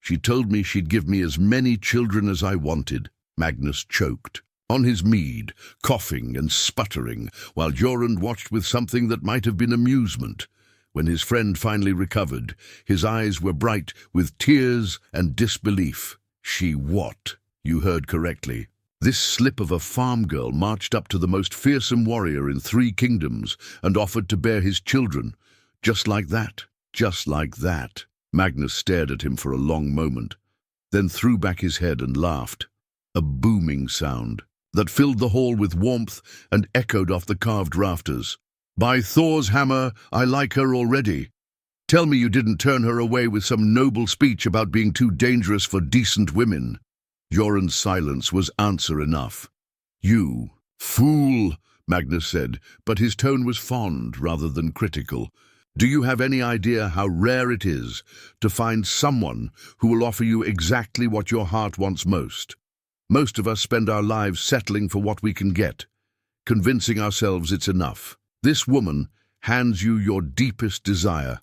Speaker 1: She told me she'd give me as many children as I wanted." Magnus choked on his mead, coughing and sputtering, while Jorund watched with something that might have been amusement. When his friend finally recovered, his eyes were bright with tears and disbelief. "She what?" "You heard correctly. This slip of a farm girl marched up to the most fearsome warrior in 3 kingdoms and offered to bear his children. Just like that. Just like that." Magnus stared at him for a long moment, then threw back his head and laughed. A booming sound that filled the hall with warmth and echoed off the carved rafters. "By Thor's hammer, I like her already. Tell me you didn't turn her away with some noble speech about being too dangerous for decent women." Jorund's silence was answer enough. "You fool," Magnus said, but his tone was fond rather than critical. "Do you have any idea how rare it is to find someone who will offer you exactly what your heart wants most? Most of us spend our lives settling for what we can get, convincing ourselves it's enough. This woman hands you your deepest desire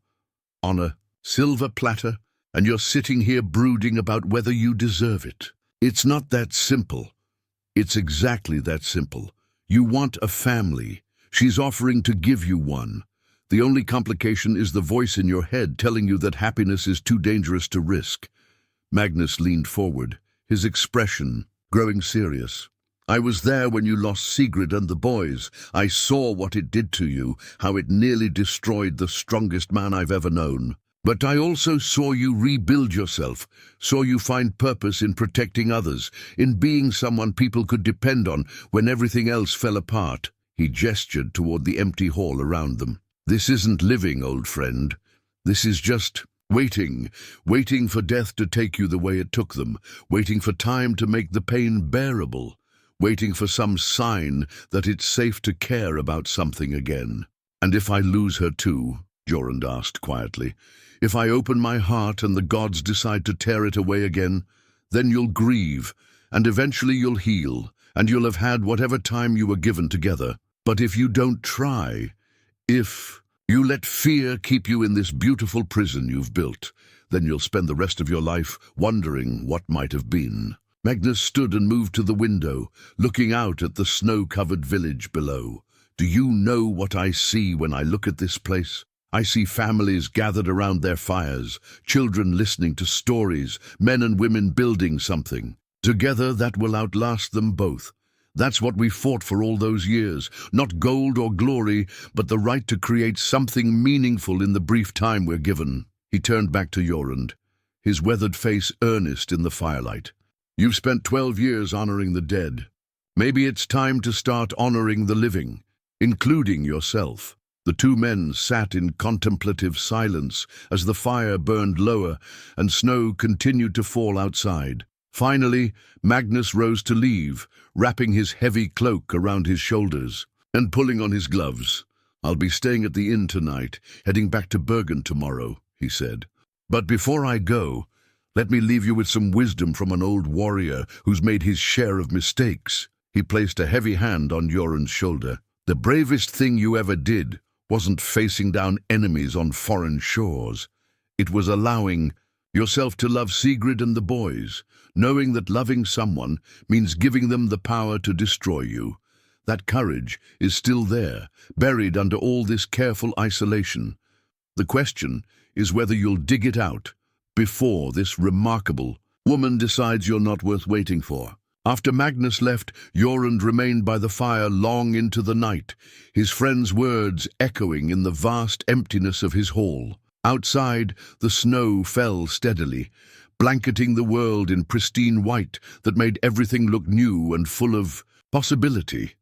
Speaker 1: on a silver platter, and you're sitting here brooding about whether you deserve it. It's not that simple. It's exactly that simple. You want a family. She's offering to give you one. The only complication is the voice in your head telling you that happiness is too dangerous to risk." Magnus leaned forward, his expression growing serious. "I was there when you lost Sigrid and the boys. I saw what it did to you, how it nearly destroyed the strongest man I've ever known. But I also saw you rebuild yourself, saw you find purpose in protecting others, in being someone people could depend on when everything else fell apart." He gestured toward the empty hall around them. "This isn't living, old friend. This is just waiting for death to take you the way it took them, waiting for time to make the pain bearable, waiting for some sign that it's safe to care about something again." "And if I lose her too?" Jorund asked quietly. "If I open my heart and the gods decide to tear it away again, then you'll grieve, and eventually you'll heal, and you'll have had whatever time you were given together. But if you don't try, if you let fear keep you in this beautiful prison you've built, then you'll spend the rest of your life wondering what might have been." Magnus stood and moved to the window, looking out at the snow-covered village below. "Do you know what I see when I look at this place? I see families gathered around their fires, children listening to stories, men and women building something together that will outlast them both. That's what we fought for all those years. Not gold or glory, but the right to create something meaningful in the brief time we're given." He turned back to Jorund, his weathered face earnest in the firelight. "You've spent 12 years honoring the dead. Maybe it's time to start honoring the living, including yourself." The two men sat in contemplative silence as the fire burned lower and snow continued to fall outside. Finally, Magnus rose to leave, wrapping his heavy cloak around his shoulders and pulling on his gloves. "I'll be staying at the inn tonight, heading back to Bergen tomorrow," he said. "But before I go, let me leave you with some wisdom from an old warrior who's made his share of mistakes." He placed a heavy hand on Jorund's shoulder. "The bravest thing you ever did wasn't facing down enemies on foreign shores. It was allowing yourself to love Sigrid and the boys, knowing that loving someone means giving them the power to destroy you. That courage is still there, buried under all this careful isolation. The question is whether you'll dig it out before this remarkable woman decides you're not worth waiting for." After Magnus left, Jorund remained by the fire long into the night, his friend's words echoing in the vast emptiness of his hall. Outside, the snow fell steadily, blanketing the world in pristine white that made everything look new and full of possibility.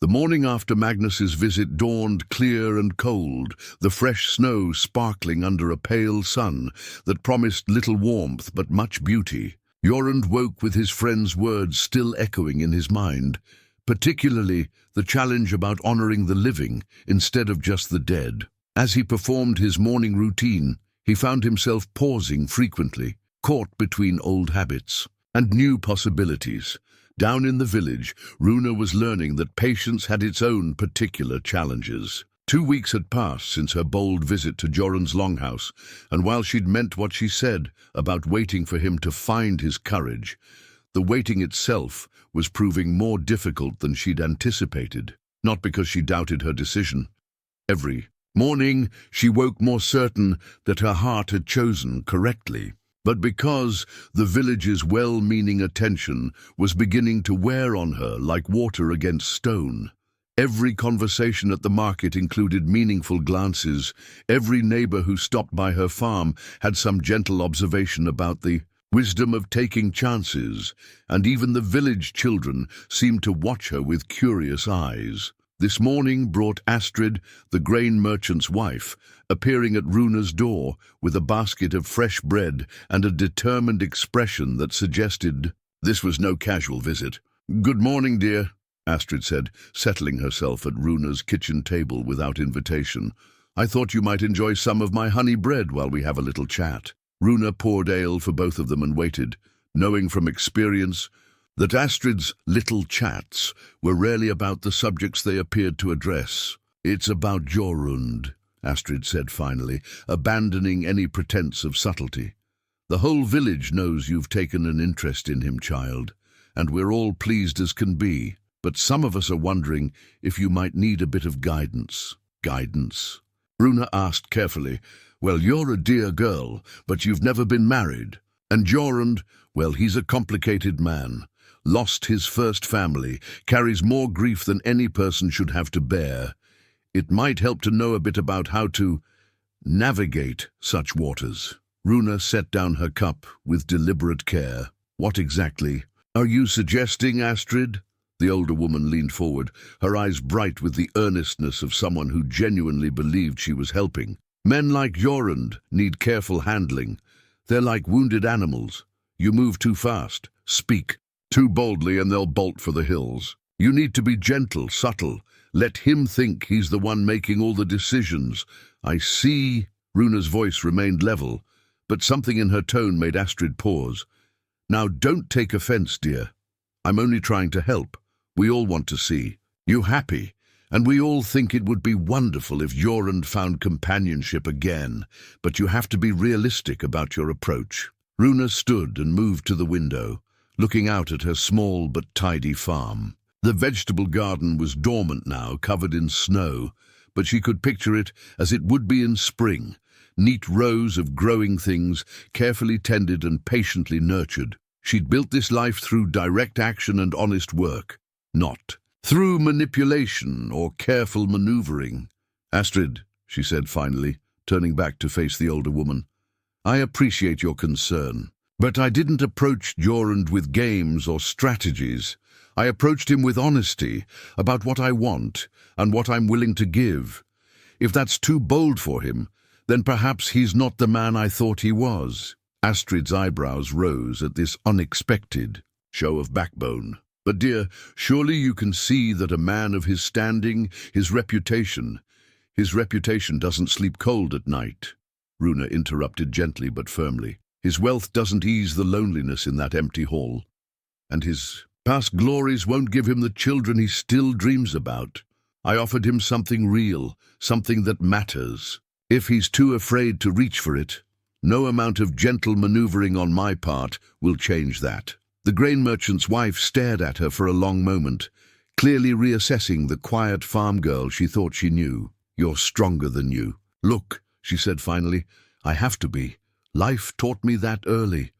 Speaker 1: The morning after Magnus's visit dawned clear and cold, the fresh snow sparkling under a pale sun that promised little warmth but much beauty. Jorund woke with his friend's words still echoing in his mind, particularly the challenge about honoring the living instead of just the dead. As he performed his morning routine, he found himself pausing frequently, caught between old habits and new possibilities. Down in the village, Runa was learning that patience had its own particular challenges. 2 weeks had passed since her bold visit to Jorund's longhouse, and while she'd meant what she said about waiting for him to find his courage, the waiting itself was proving more difficult than she'd anticipated, not because she doubted her decision. Every morning, she woke more certain that her heart had chosen correctly, but because the village's well-meaning attention was beginning to wear on her like water against stone. Every conversation at the market included meaningful glances. Every neighbor who stopped by her farm had some gentle observation about the wisdom of taking chances, and even the village children seemed to watch her with curious eyes. This morning brought Astrid, the grain merchant's wife, appearing at Runa's door with a basket of fresh bread and a determined expression that suggested this was no casual visit. "Good morning, dear," Astrid said, settling herself at Runa's kitchen table without invitation. "I thought you might enjoy some of my honey bread while we have a little chat." Runa poured ale for both of them and waited, knowing from experience that Astrid's little chats were rarely about the subjects they appeared to address. "It's about Jorund," Astrid said finally, abandoning any pretense of subtlety. "The whole village knows you've taken an interest in him, child, and we're all pleased as can be. But some of us are wondering if you might need a bit of guidance." "Guidance?" Runa asked carefully. "Well, you're a dear girl, but you've never been married. And Jorund, well, he's a complicated man. Lost his first family, carries more grief than any person should have to bear. It might help to know a bit about how to navigate such waters." Runa set down her cup with deliberate care. "What exactly are you suggesting, Astrid?" The older woman leaned forward, her eyes bright with the earnestness of someone who genuinely believed she was helping. "Men like Jorund need careful handling. They're like wounded animals. You move too fast, speak too boldly, and they'll bolt for the hills. You need to be gentle, subtle. Let him think he's the one making all the decisions." "I see." Runa's voice remained level, but something in her tone made Astrid pause. "Now, don't take offense, dear. I'm only trying to help. We all want to see you happy, and we all think it would be wonderful if Jorund found companionship again, but you have to be realistic about your approach." Runa stood and moved to the window, looking out at her small but tidy farm. The vegetable garden was dormant now, covered in snow, but she could picture it as it would be in spring, neat rows of growing things, carefully tended and patiently nurtured. She'd built this life through direct action and honest work. not through manipulation or careful maneuvering. Astrid, she said finally, turning back to face the older woman, I appreciate your concern, but I didn't approach Jorund with games or strategies. I approached him with honesty about what I want and what I'm willing to give. If that's too bold for him, then perhaps he's not the man I thought he was. Astrid's eyebrows rose at this unexpected show of backbone. But dear, surely you can see that a man of his standing, his reputation doesn't sleep cold at night. Runa interrupted gently but firmly. His wealth doesn't ease the loneliness in that empty hall, and his past glories won't give him the children he still dreams about. I offered him something real, something that matters. If he's too afraid to reach for it, no amount of gentle maneuvering on my part will change that. The grain merchant's wife stared at her for a long moment, clearly reassessing the quiet farm girl she thought she knew. You're stronger than you. Look, she said finally, I have to be. Life taught me that early.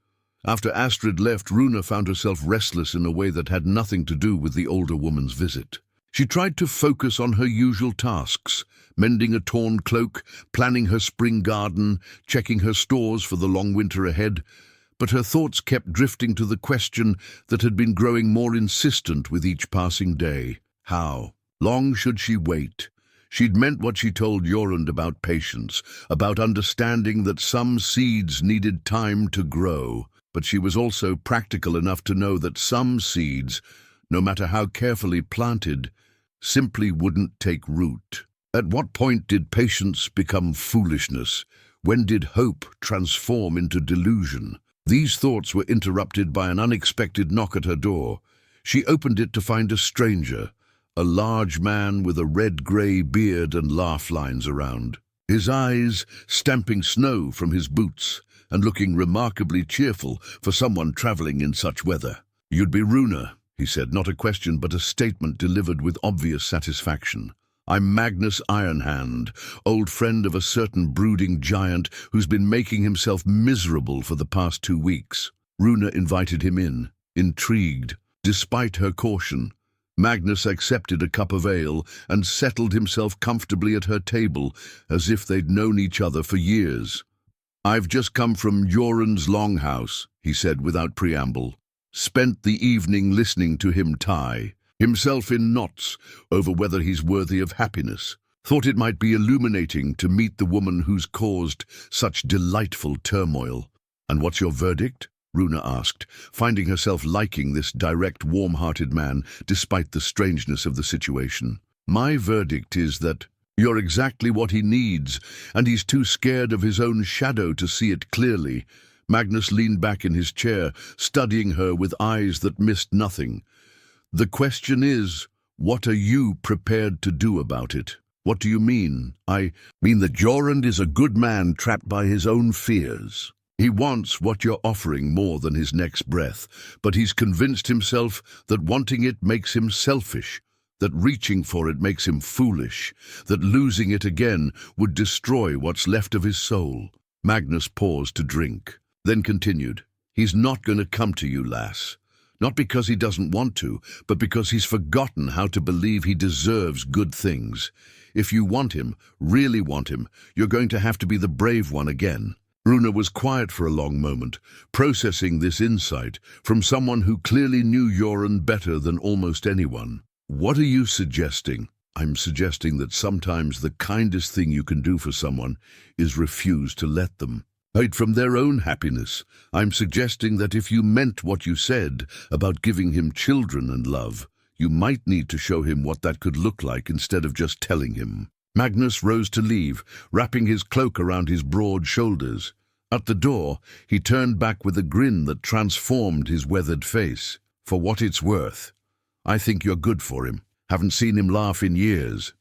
Speaker 1: After Astrid left, Runa found herself restless in a way that had nothing to do with the older woman's visit. She tried to focus on her usual tasks, mending a torn cloak, planning her spring garden, checking her stores for the long winter ahead, but her thoughts kept drifting to the question that had been growing more insistent with each passing day. How long should she wait? She'd meant what she told Jorund about patience, about understanding that some seeds needed time to grow, but she was also practical enough to know that some seeds, no matter how carefully planted, simply wouldn't take root. At what point did patience become foolishness? When did hope transform into delusion? These thoughts were interrupted by an unexpected knock at her door. She opened it to find a stranger, a large man with a red-grey beard and laugh lines around, his eyes stamping snow from his boots and looking remarkably cheerful for someone traveling in such weather. You'd be Runa, he said, not a question but a statement delivered with obvious satisfaction. I'm Magnus Ironhand, old friend of a certain brooding giant who's been making himself miserable for the past 2 weeks. Runa invited him in, intrigued. Despite her caution, Magnus accepted a cup of ale and settled himself comfortably at her table, as if they'd known each other for years. I've just come from Jorund's longhouse, he said without preamble. Spent the evening listening to him tie himself in knots over whether he's worthy of happiness. Thought it might be illuminating to meet the woman who's caused such delightful turmoil. And what's your verdict? Runa asked, finding herself liking this direct, warm-hearted man despite the strangeness of the situation. My verdict is that you're exactly what he needs, and he's too scared of his own shadow to see it clearly. Magnus leaned back in his chair, studying her with eyes that missed nothing. The question is, what are you prepared to do about it? What do you mean? I mean that Jorund is a good man trapped by his own fears. He wants what you're offering more than his next breath, but he's convinced himself that wanting it makes him selfish, that reaching for it makes him foolish, that losing it again would destroy what's left of his soul. Magnus paused to drink, then continued. He's not going to come to you, lass. Not because he doesn't want to, but because he's forgotten how to believe he deserves good things. If you want him, really want him, you're going to have to be the brave one again. Runa was quiet for a long moment, processing this insight from someone who clearly knew Jorund better than almost anyone. What are you suggesting? I'm suggesting that sometimes the kindest thing you can do for someone is refuse to let them hide from their own happiness. I'm suggesting that if you meant what you said about giving him children and love, you might need to show him what that could look like instead of just telling him. Magnus rose to leave, wrapping his cloak around his broad shoulders. At the door, he turned back with a grin that transformed his weathered face. For what it's worth, I think you're good for him. Haven't seen him laugh in years.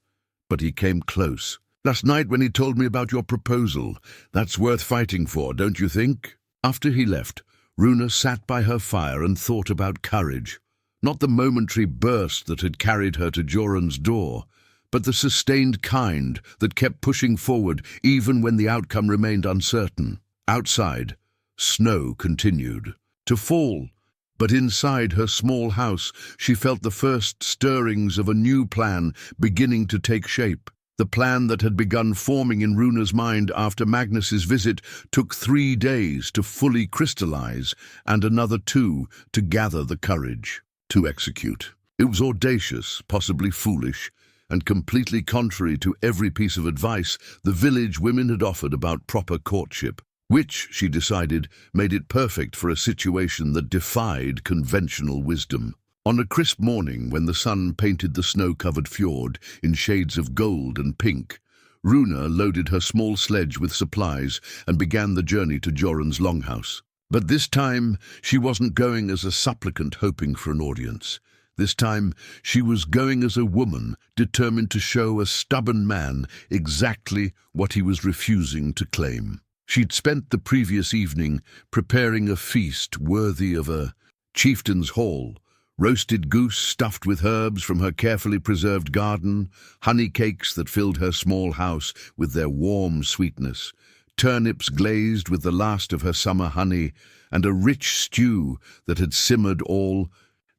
Speaker 1: But he came close. Last night when he told me about your proposal. That's worth fighting for, don't you think? After he left, Runa sat by her fire and thought about courage. Not the momentary burst that had carried her to Jorund's door, but the sustained kind that kept pushing forward even when the outcome remained uncertain. Outside, snow continued to fall, But inside her small house, she felt the first stirrings of a new plan beginning to take shape. The plan that had begun forming in Runa's mind after Magnus's visit took 3 days to fully crystallize, and another 2 to gather the courage to execute. It was audacious, possibly foolish, and completely contrary to every piece of advice the village women had offered about proper courtship, which, she decided, made it perfect for a situation that defied conventional wisdom. On a crisp morning, when the sun painted the snow-covered fjord in shades of gold and pink, Runa loaded her small sledge with supplies and began the journey to Jorund's longhouse. But this time, she wasn't going as a supplicant hoping for an audience. This time, she was going as a woman determined to show a stubborn man exactly what he was refusing to claim. She'd spent the previous evening preparing a feast worthy of a chieftain's hall: roasted goose stuffed with herbs from her carefully preserved garden, honey cakes that filled her small house with their warm sweetness, turnips glazed with the last of her summer honey, and a rich stew that had simmered all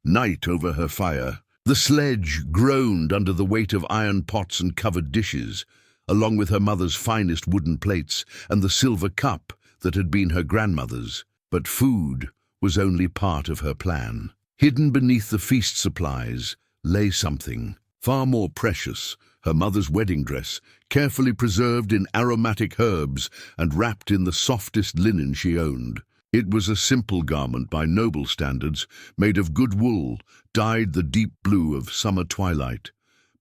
Speaker 1: night over her fire. The sledge groaned under the weight of iron pots and covered dishes, along with her mother's finest wooden plates and the silver cup that had been her grandmother's. But food was only part of her plan. Hidden beneath the feast supplies lay something far more precious: her mother's wedding dress, carefully preserved in aromatic herbs and wrapped in the softest linen she owned. It was a simple garment by noble standards, made of good wool, dyed the deep blue of summer twilight.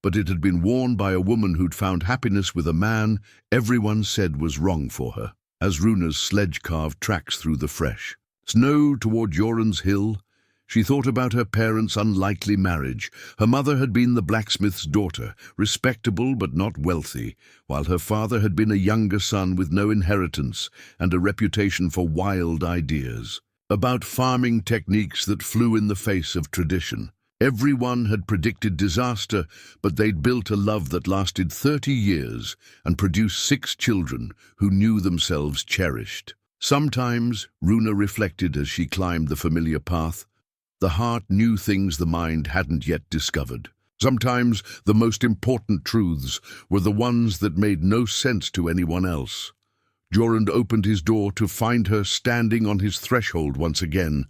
Speaker 1: But it had been worn by a woman who'd found happiness with a man everyone said was wrong for her. As Runa's sledge carved tracks through the fresh snow toward Jorund's hill, she thought about her parents' unlikely marriage. Her mother had been the blacksmith's daughter, respectable but not wealthy, while her father had been a younger son with no inheritance and a reputation for wild ideas about farming techniques that flew in the face of tradition. Everyone had predicted disaster, but they'd built a love that lasted 30 years and produced 6 children who knew themselves cherished. Sometimes, Runa reflected as she climbed the familiar path, the heart knew things the mind hadn't yet discovered. Sometimes the most important truths were the ones that made no sense to anyone else. Jorund opened his door to find her standing on his threshold once again,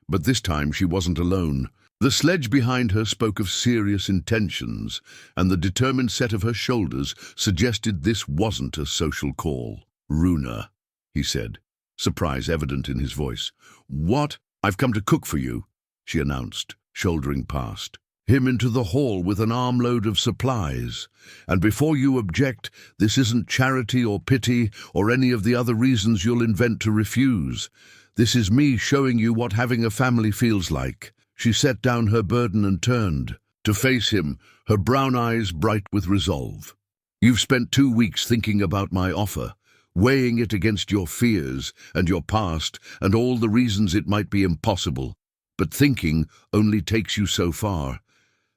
Speaker 1: but this time she wasn't alone. The sledge behind her spoke of serious intentions, and the determined set of her shoulders suggested this wasn't a social call. "Runa," he said, surprise evident in his voice. "What? I've come to cook for you," she announced, shouldering past him into the hall with an armload of supplies. "And before you object, this isn't charity or pity or any of the other reasons you'll invent to refuse. This is me showing you what having a family feels like." She set down her burden and turned to face him, her brown eyes bright with resolve. "You've spent 2 weeks thinking about my offer, weighing it against your fears and your past and all the reasons it might be impossible. But thinking only takes you so far.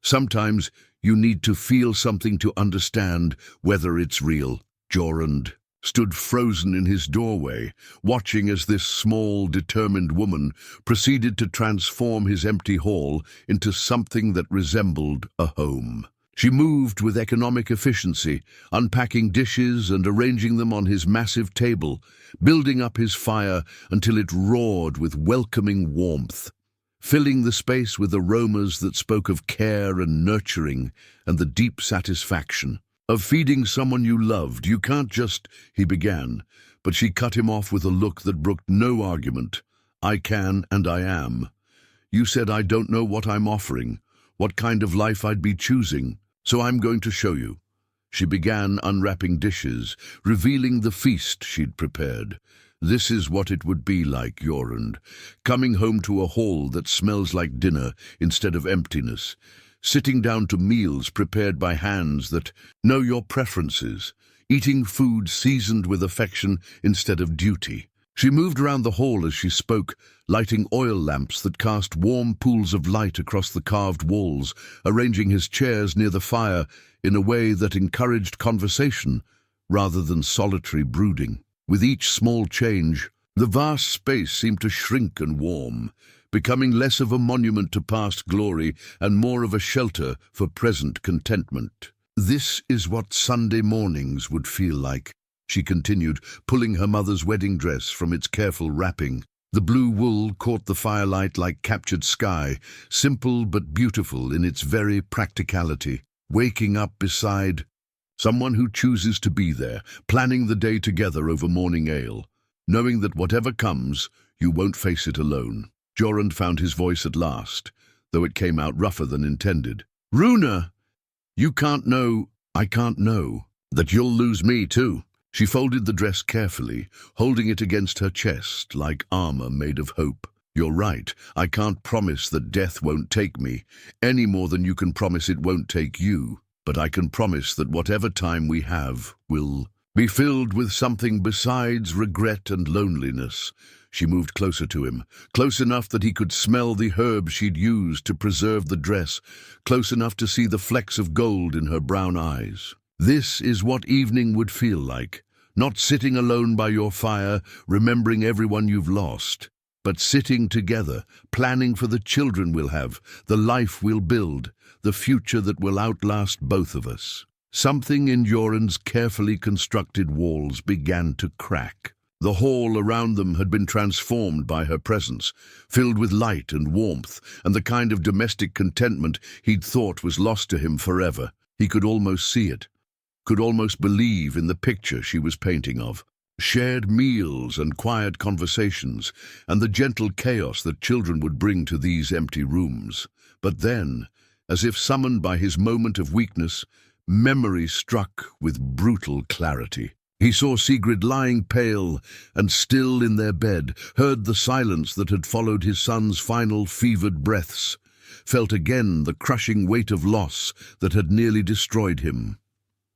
Speaker 1: Sometimes you need to feel something to understand whether it's real." Jorund stood frozen in his doorway, watching as this small, determined woman proceeded to transform his empty hall into something that resembled a home. She moved with economic efficiency, unpacking dishes and arranging them on his massive table, building up his fire until it roared with welcoming warmth, filling the space with aromas that spoke of care and nurturing and the deep satisfaction of feeding someone you loved. "You can't just," he began, but she cut him off with a look that brooked no argument. "I can and I am. You said I don't know what I'm offering, what kind of life I'd be choosing, so I'm going to show you." She began unwrapping dishes, revealing the feast she'd prepared. "This is what it would be like, Jorund, coming home to a hall that smells like dinner instead of emptiness, sitting down to meals prepared by hands that know your preferences, eating food seasoned with affection instead of duty." She moved around the hall as she spoke, lighting oil lamps that cast warm pools of light across the carved walls, arranging his chairs near the fire in a way that encouraged conversation rather than solitary brooding. With each small change, the vast space seemed to shrink and warm, becoming less of a monument to past glory and more of a shelter for present contentment. "This is what Sunday mornings would feel like," she continued, pulling her mother's wedding dress from its careful wrapping. The blue wool caught the firelight like captured sky, simple but beautiful in its very practicality. Waking up beside someone who chooses to be there, planning the day together over morning ale, knowing that whatever comes, you won't face it alone. Jorund found his voice at last, though it came out rougher than intended. "Runa, you can't know, I can't know, that you'll lose me too." She folded the dress carefully, holding it against her chest like armor made of hope. "You're right, I can't promise that death won't take me, any more than you can promise it won't take you. But I can promise that whatever time we have will be filled with something besides regret and loneliness." She moved closer to him, close enough that he could smell the herbs she'd used to preserve the dress, close enough to see the flecks of gold in her brown eyes. "This is what evening would feel like, not sitting alone by your fire, remembering everyone you've lost, but sitting together, planning for the children we'll have, the life we'll build, the future that will outlast both of us." Something in Jorund's carefully constructed walls began to crack. The hall around them had been transformed by her presence, filled with light and warmth, and the kind of domestic contentment he'd thought was lost to him forever. He could almost see it, could almost believe in the picture she was painting of. Shared meals and quiet conversations, and the gentle chaos that children would bring to these empty rooms. But then, as if summoned by his moment of weakness, memory struck with brutal clarity. He saw Sigrid lying pale and still in their bed, heard the silence that had followed his son's final fevered breaths, felt again the crushing weight of loss that had nearly destroyed him.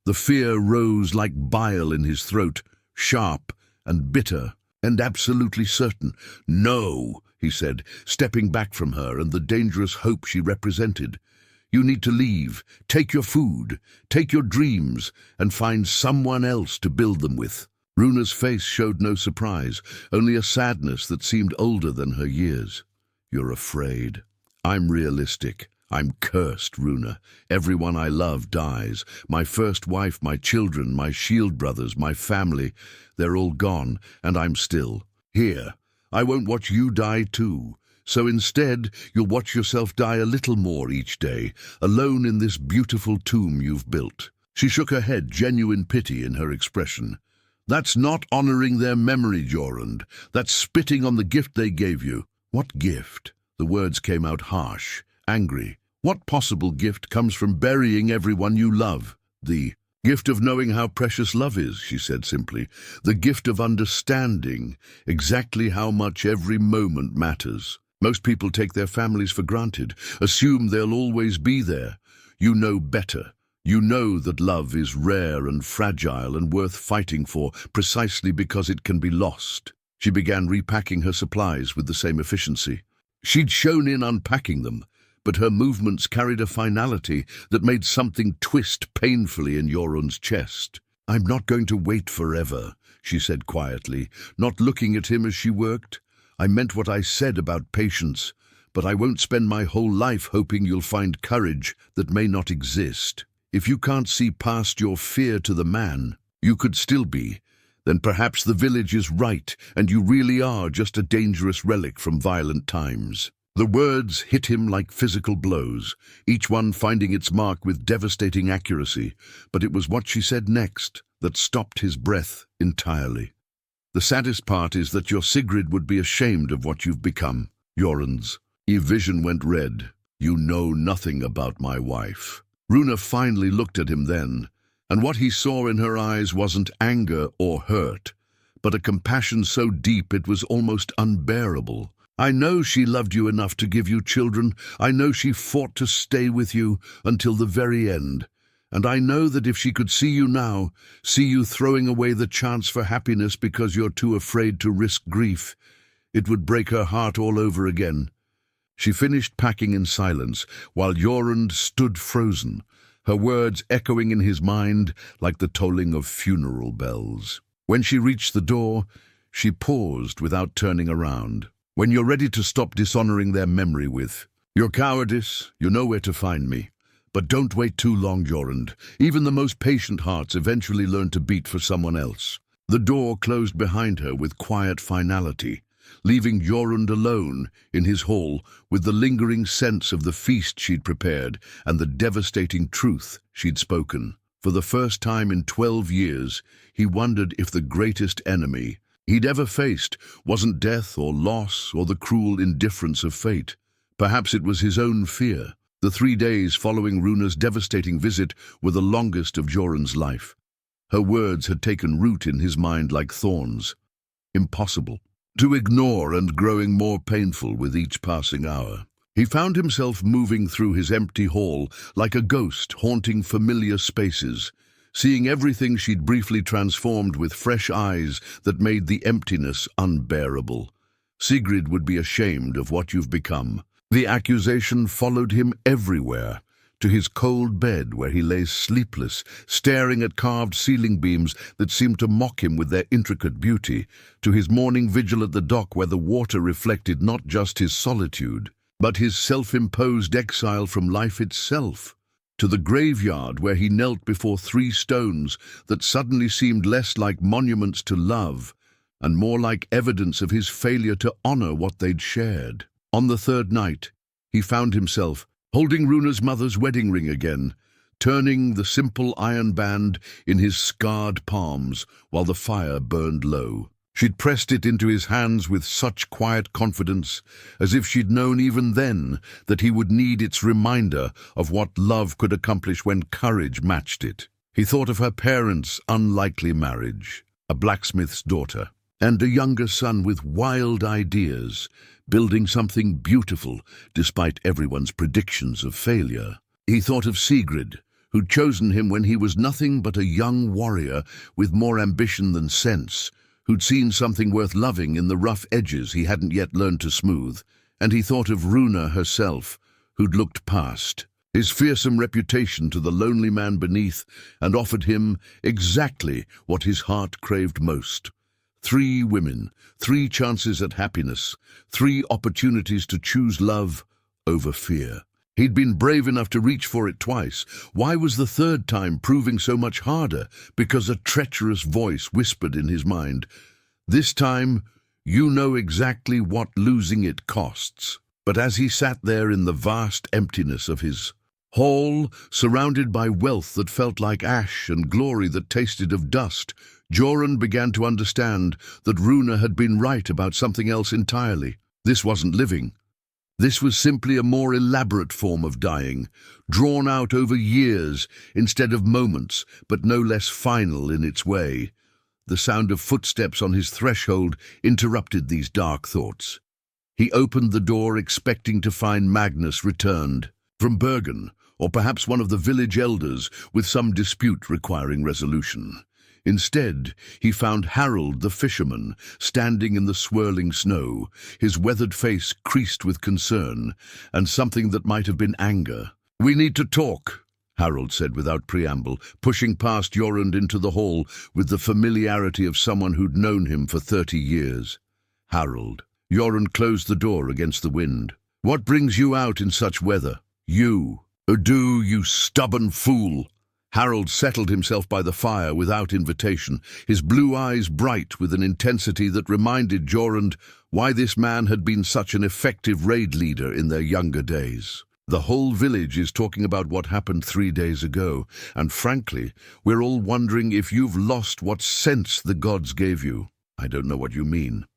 Speaker 1: The fear rose like bile in his throat, sharp and bitter and absolutely certain. "No," he said, stepping back from her and the dangerous hope she represented. "You need to leave, take your food, take your dreams, and find someone else to build them with." Runa's face showed no surprise, only a sadness that seemed older than her years. "You're afraid. I'm realistic. I'm cursed, Runa. Everyone I love dies. My first wife, my children, my shield brothers, my family. They're all gone, and I'm still here. I won't watch you die too. So instead, you'll watch yourself die a little more each day, alone in this beautiful tomb you've built." She shook her head, genuine pity in her expression. "That's not honoring their memory, Jorund. That's spitting on the gift they gave you." "What gift?" The words came out harsh, angry. "What possible gift comes from burying everyone you love?" "The gift of knowing how precious love is," she said simply. "The gift of understanding exactly how much every moment matters. Most people take their families for granted, assume they'll always be there. You know better. You know that love is rare and fragile and worth fighting for precisely because it can be lost." She began repacking her supplies with the same efficiency. She'd shown in unpacking them, but her movements carried a finality that made something twist painfully in Jorund's chest. "I'm not going to wait forever," she said quietly, not looking at him as she worked. "I meant what I said about patience, but I won't spend my whole life hoping you'll find courage that may not exist. If you can't see past your fear to the man, you could still be. Then perhaps the village is right, and you really are just a dangerous relic from violent times." The words hit him like physical blows, each one finding its mark with devastating accuracy, but it was what she said next that stopped his breath entirely. "The saddest part is that your Sigrid would be ashamed of what you've become." Jorund's vision went red. "You know nothing about my wife." Runa finally looked at him then, and what he saw in her eyes wasn't anger or hurt, but a compassion so deep it was almost unbearable. "I know she loved you enough to give you children. I know she fought to stay with you until the very end. And I know that if she could see you now, see you throwing away the chance for happiness because you're too afraid to risk grief, it would break her heart all over again." She finished packing in silence, while Jorund stood frozen, her words echoing in his mind like the tolling of funeral bells. When she reached the door, she paused without turning around. when you're ready to stop dishonoring their memory with your cowardice, you know where to find me. But don't wait too long, Jorund. Even the most patient hearts eventually learn to beat for someone else. The door closed behind her with quiet finality, leaving Jorund alone in his hall with the lingering sense of the feast she'd prepared and the devastating truth she'd spoken. For the first time in 12 years, he wondered if the greatest enemy he'd ever faced wasn't death or loss or the cruel indifference of fate. Perhaps it was his own fear. The 3 days following Runa's devastating visit were the longest of Jorund's life. Her words had taken root in his mind like thorns. Impossible to ignore and growing more painful with each passing hour. He found himself moving through his empty hall like a ghost haunting familiar spaces, seeing everything she'd briefly transformed with fresh eyes that made the emptiness unbearable. Sigrid would be ashamed of what you've become. The accusation followed him everywhere, to his cold bed where he lay sleepless, staring at carved ceiling beams that seemed to mock him with their intricate beauty, to his morning vigil at the dock where the water reflected not just his solitude, but his self-imposed exile from life itself, to the graveyard where he knelt before 3 stones that suddenly seemed less like monuments to love and more like evidence of his failure to honor what they'd shared. On the 3rd night, he found himself holding Runa's mother's wedding ring again, turning the simple iron band in his scarred palms while the fire burned low. She'd pressed it into his hands with such quiet confidence, as if she'd known even then that he would need its reminder of what love could accomplish when courage matched it. He thought of her parents' unlikely marriage, a blacksmith's daughter, and a younger son with wild ideas, building something beautiful despite everyone's predictions of failure. He thought of Sigrid, who'd chosen him when he was nothing but a young warrior with more ambition than sense, who'd seen something worth loving in the rough edges he hadn't yet learned to smooth. And he thought of Runa herself, who'd looked past his fearsome reputation to the lonely man beneath and offered him exactly what his heart craved most. 3 women, 3 chances at happiness, 3 opportunities to choose love over fear. He'd been brave enough to reach for it twice. Why was the 3rd time proving so much harder? Because a treacherous voice whispered in his mind, "This time, you know exactly what losing it costs." But as he sat there in the vast emptiness of his hall, surrounded by wealth that felt like ash and glory that tasted of dust, Jorund began to understand that Runa had been right about something else entirely. This wasn't living. This was simply a more elaborate form of dying, drawn out over years instead of moments, but no less final in its way. The sound of footsteps on his threshold interrupted these dark thoughts. He opened the door expecting to find Magnus returned from Bergen, or perhaps one of the village elders with some dispute requiring resolution. Instead, he found Harold the fisherman standing in the swirling snow, his weathered face creased with concern and something that might have been anger. "We need to talk," Harold said without preamble, pushing past Jorund into the hall with the familiarity of someone who'd known him for 30 years. "Harold." Jorund closed the door against the wind. "What brings you out in such weather?" "You. Udo, you stubborn fool." Harold settled himself by the fire without invitation, his blue eyes bright with an intensity that reminded Jorund why this man had been such an effective raid leader in their younger days. "The whole village is talking about what happened 3 days ago, and frankly, we're all wondering if you've lost what sense the gods gave you." "I don't know what you mean."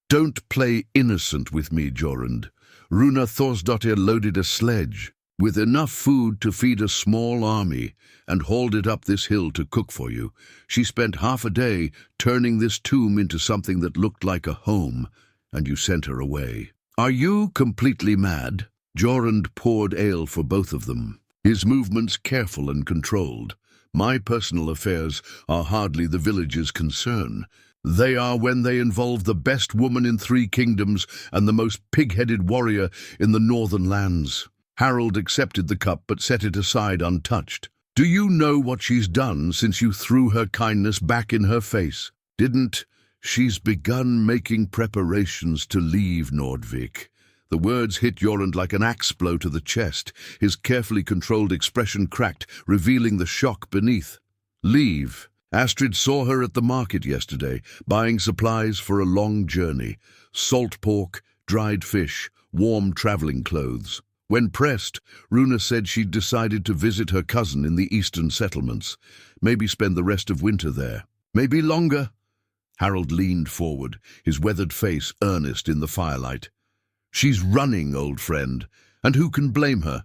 Speaker 1: "Don't play innocent with me, Jorund. Runa Thorsdottir loaded a sledge with enough food to feed a small army and hauled it up this hill to cook for you. She spent half a day turning this tomb into something that looked like a home, and you sent her away. Are you completely mad?" Jorund poured ale for both of them, his movements careful and controlled. "My personal affairs are hardly the village's concern. They are when they involve the best woman in 3 kingdoms and the most pig-headed warrior in the northern lands." Harold accepted the cup but set it aside untouched. "Do you know what she's done since you threw her kindness back in her face? Didn't She's begun making preparations to leave Nordvvic. The words hit Jorund like an axe blow to the chest. His carefully controlled expression cracked, revealing the shock beneath. Leave. Astrid saw her at the market yesterday, buying supplies for a long journey. Salt pork, dried fish, warm traveling clothes. When pressed, Runa said she'd decided to visit her cousin in the eastern settlements. Maybe spend the rest of winter there. Maybe longer. Harold leaned forward, his weathered face earnest in the firelight. She's running, old friend, and who can blame her?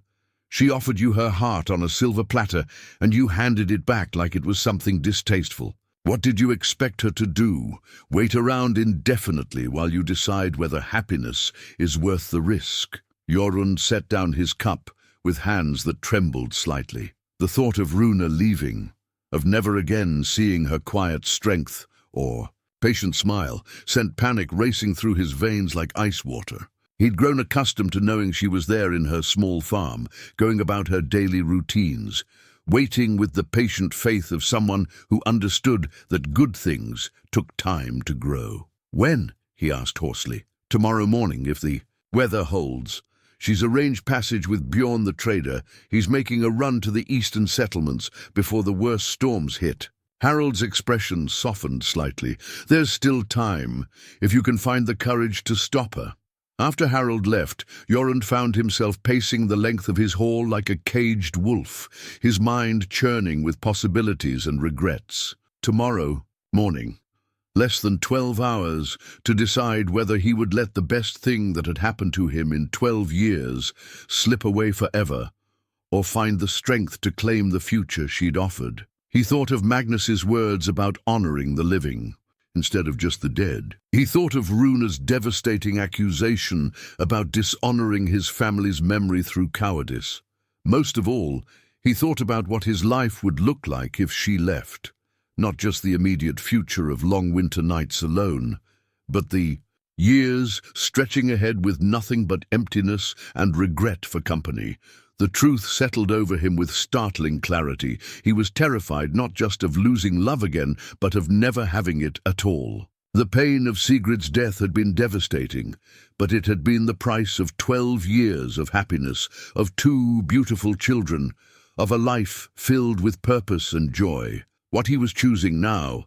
Speaker 1: She offered you her heart on a silver platter, and you handed it back like it was something distasteful. What did you expect her to do? Wait around indefinitely while you decide whether happiness is worth the risk? Jorund set down his cup with hands that trembled slightly. The thought of Runa leaving, of never again seeing her quiet strength or patient smile, sent panic racing through his veins like ice water. He'd grown accustomed to knowing she was there in her small farm, going about her daily routines, waiting with the patient faith of someone who understood that good things took time to grow. When? He asked hoarsely. Tomorrow morning, if the weather holds. She's arranged passage with Bjorn the trader. He's making a run to the eastern settlements before the worst storms hit. Harold's expression softened slightly. There's still time, if you can find the courage to stop her. After Harold left, Jorund found himself pacing the length of his hall like a caged wolf, his mind churning with possibilities and regrets. Tomorrow morning, less than 12 hours to decide whether he would let the best thing that had happened to him in 12 years slip away forever, or find the strength to claim the future she'd offered. He thought of Magnus's words about honoring the living, instead of just the dead. He thought of Runa's devastating accusation about dishonoring his family's memory through cowardice. Most of all, he thought about what his life would look like if she left. Not just the immediate future of long winter nights alone, but the years stretching ahead with nothing but emptiness and regret for company. The truth settled over him with startling clarity. He was terrified not just of losing love again, but of never having it at all. The pain of Sigrid's death had been devastating, but it had been the price of 12 years of happiness, of 2 beautiful children, of a life filled with purpose and joy. What he was choosing now,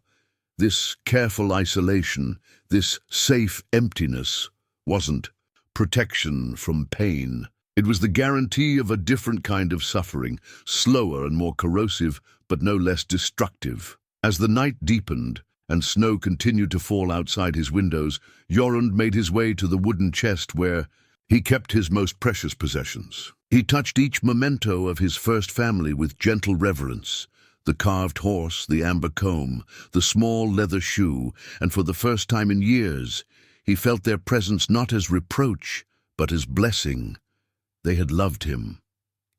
Speaker 1: this careful isolation, this safe emptiness, wasn't protection from pain. It was the guarantee of a different kind of suffering, slower and more corrosive, but no less destructive. As the night deepened and snow continued to fall outside his windows, Jorund made his way to the wooden chest where he kept his most precious possessions. He touched each memento of his first family with gentle reverence. The carved horse, the amber comb, the small leather shoe, and for the first time in years, he felt their presence not as reproach, but as blessing. They had loved him.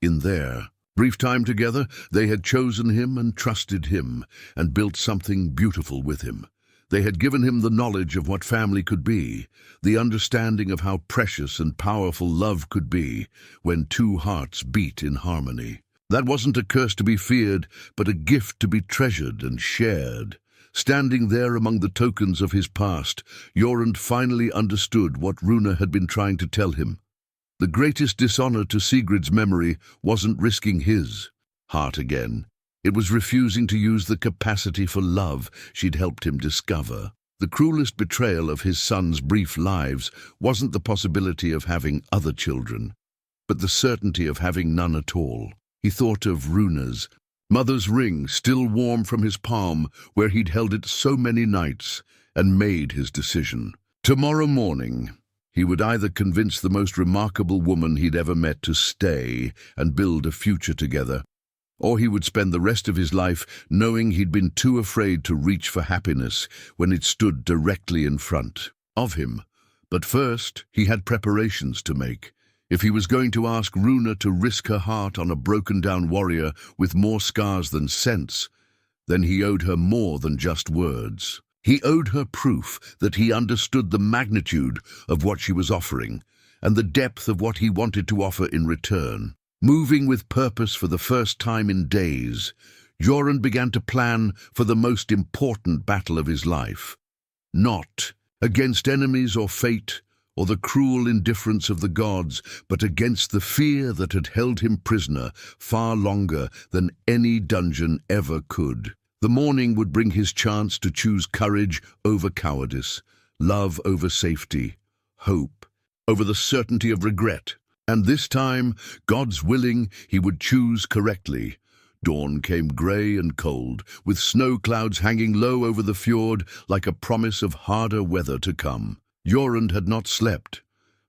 Speaker 1: In their brief time together, they had chosen him and trusted him, and built something beautiful with him. They had given him the knowledge of what family could be, the understanding of how precious and powerful love could be when 2 hearts beat in harmony. That wasn't a curse to be feared, but a gift to be treasured and shared. Standing there among the tokens of his past, Jorund finally understood what Runa had been trying to tell him. The greatest dishonor to Sigrid's memory wasn't risking his heart again. It was refusing to use the capacity for love she'd helped him discover. The cruelest betrayal of his sons' brief lives wasn't the possibility of having other children, but the certainty of having none at all. He thought of Runa's mother's ring still warm from his palm where he'd held it so many nights, and made his decision. Tomorrow morning, he would either convince the most remarkable woman he'd ever met to stay and build a future together, or he would spend the rest of his life knowing he'd been too afraid to reach for happiness when it stood directly in front of him. But first, he had preparations to make. If he was going to ask Runa to risk her heart on a broken-down warrior with more scars than sense, then he owed her more than just words. He owed her proof that he understood the magnitude of what she was offering and the depth of what he wanted to offer in return. Moving with purpose for the first time in days, Jorund began to plan for the most important battle of his life. not against enemies or fate, or the cruel indifference of the gods, but against the fear that had held him prisoner far longer than any dungeon ever could. The morning would bring his chance to choose courage over cowardice, love over safety, hope over the certainty of regret. And this time, God's willing, he would choose correctly. Dawn came grey and cold, with snow clouds hanging low over the fjord like a promise of harder weather to come. Jorund had not slept,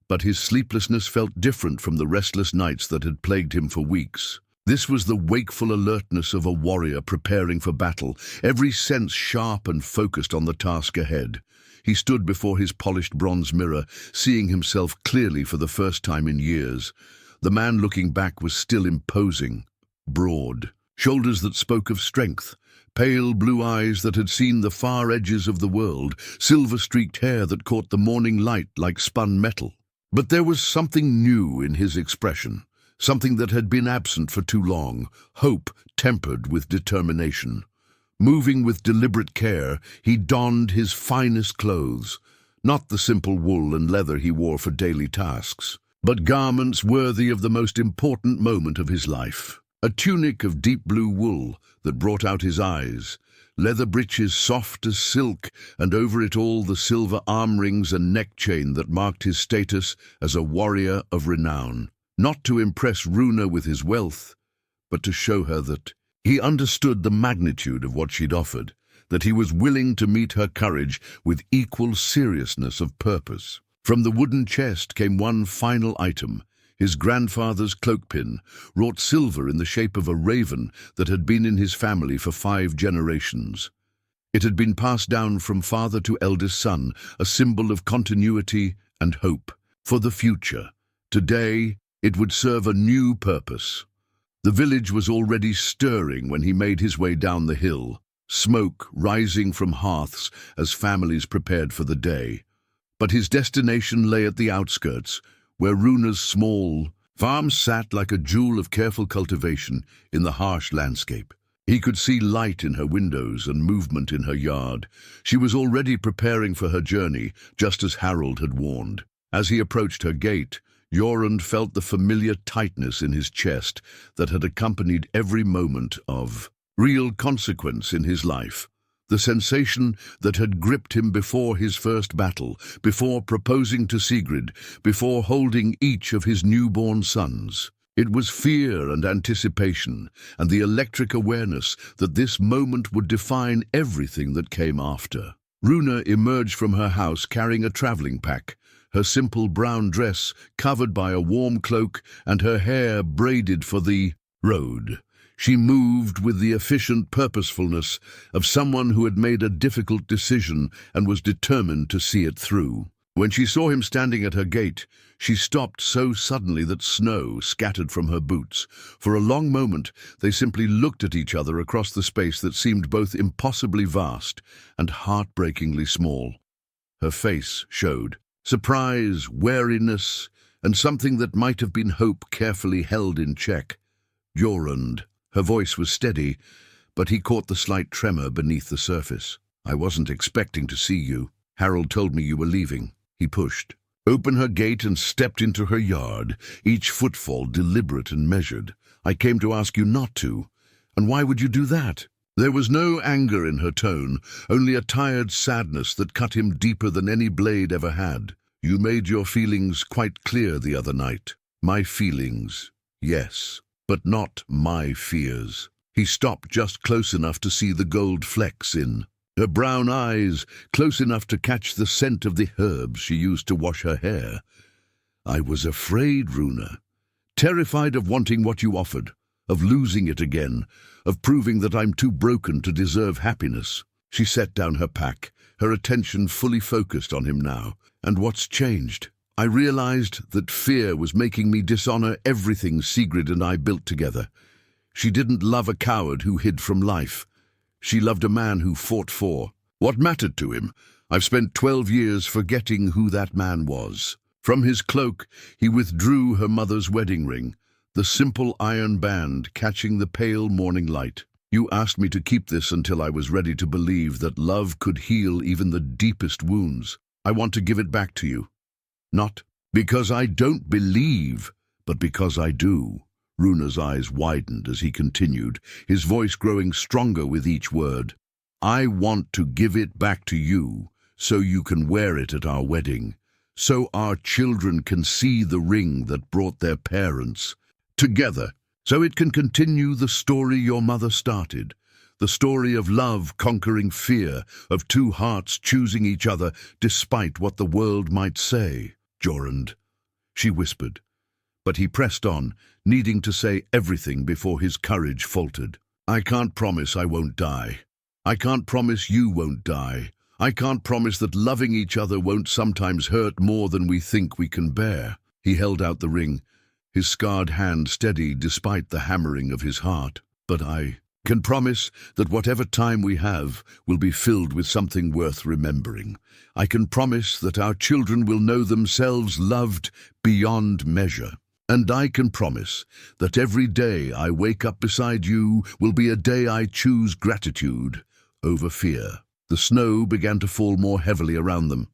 Speaker 1: but his sleeplessness felt different from the restless nights that had plagued him for weeks. This was the wakeful alertness of a warrior preparing for battle, every sense sharp and focused on the task ahead. He stood before his polished bronze mirror, seeing himself clearly for the first time in years. The man looking back was still imposing, broad, shoulders that spoke of strength, pale blue eyes that had seen the far edges of the world, silver-streaked hair that caught the morning light like spun metal. But there was something new in his expression, something that had been absent for too long, hope tempered with determination. Moving with deliberate care, he donned his finest clothes, not the simple wool and leather he wore for daily tasks, but garments worthy of the most important moment of his life. A tunic of deep blue wool that brought out his eyes, leather breeches soft as silk, and over it all the silver arm rings and neck chain that marked his status as a warrior of renown. Not to impress Runa with his wealth, but to show her that he understood the magnitude of what she'd offered, that he was willing to meet her courage with equal seriousness of purpose. From the wooden chest came one final item, his grandfather's cloakpin, wrought silver in the shape of a raven that had been in his family for 5 generations. It had been passed down from father to eldest son, a symbol of continuity and hope for the future. Today, it would serve a new purpose. The village was already stirring when he made his way down the hill, smoke rising from hearths as families prepared for the day. But his destination lay at the outskirts, where Runa's small farm sat like a jewel of careful cultivation in the harsh landscape. He could see light in her windows and movement in her yard. She was already preparing for her journey, just as Harold had warned. As he approached her gate, Jorund felt the familiar tightness in his chest that had accompanied every moment of real consequence in his life. The sensation that had gripped him before his first battle, before proposing to Sigrid, before holding each of his newborn sons. It was fear and anticipation, and the electric awareness that this moment would define everything that came after. Runa emerged from her house carrying a traveling pack, her simple brown dress covered by a warm cloak and her hair braided for the road. She moved with the efficient purposefulness of someone who had made a difficult decision and was determined to see it through. When she saw him standing at her gate, she stopped so suddenly that snow scattered from her boots. For a long moment, they simply looked at each other across the space that seemed both impossibly vast and heartbreakingly small. Her face showed surprise, wariness, and something that might have been hope carefully held in check. Jorund. Her voice was steady, but he caught the slight tremor beneath the surface. I wasn't expecting to see you. Harold told me you were leaving. He pushed open her gate and stepped into her yard, each footfall deliberate and measured. I came to ask you not to. And why would you do that? There was no anger in her tone, only a tired sadness that cut him deeper than any blade ever had. You made your feelings quite clear the other night. My feelings, yes, but not my fears. He stopped just close enough to see the gold flecks in her brown eyes, close enough to catch the scent of the herbs she used to wash her hair. I was afraid, Runa, terrified of wanting what you offered, of losing it again, of proving that I'm too broken to deserve happiness. She set down her pack, her attention fully focused on him now. And what's changed? I realized that fear was making me dishonor everything Sigrid and I built together. She didn't love a coward who hid from life. She loved a man who fought for what mattered to him. I've spent 12 years forgetting who that man was. From his cloak, he withdrew her mother's wedding ring, the simple iron band catching the pale morning light. You asked me to keep this until I was ready to believe that love could heal even the deepest wounds. I want to give it back to you. Not because I don't believe, but because I do." Runa's eyes widened as he continued, his voice growing stronger with each word. "I want to give it back to you, so you can wear it at our wedding, so our children can see the ring that brought their parents together, so it can continue the story your mother started, the story of love conquering fear, of two hearts choosing each other despite what the world might say." "Jorund," she whispered, but he pressed on, needing to say everything before his courage faltered. "I can't promise I won't die. I can't promise you won't die. I can't promise that loving each other won't sometimes hurt more than we think we can bear." He held out the ring, his scarred hand steady despite the hammering of his heart. "But I can promise that whatever time we have will be filled with something worth remembering. I can promise that our children will know themselves loved beyond measure. And I can promise that every day I wake up beside you will be a day I choose gratitude over fear." The snow began to fall more heavily around them,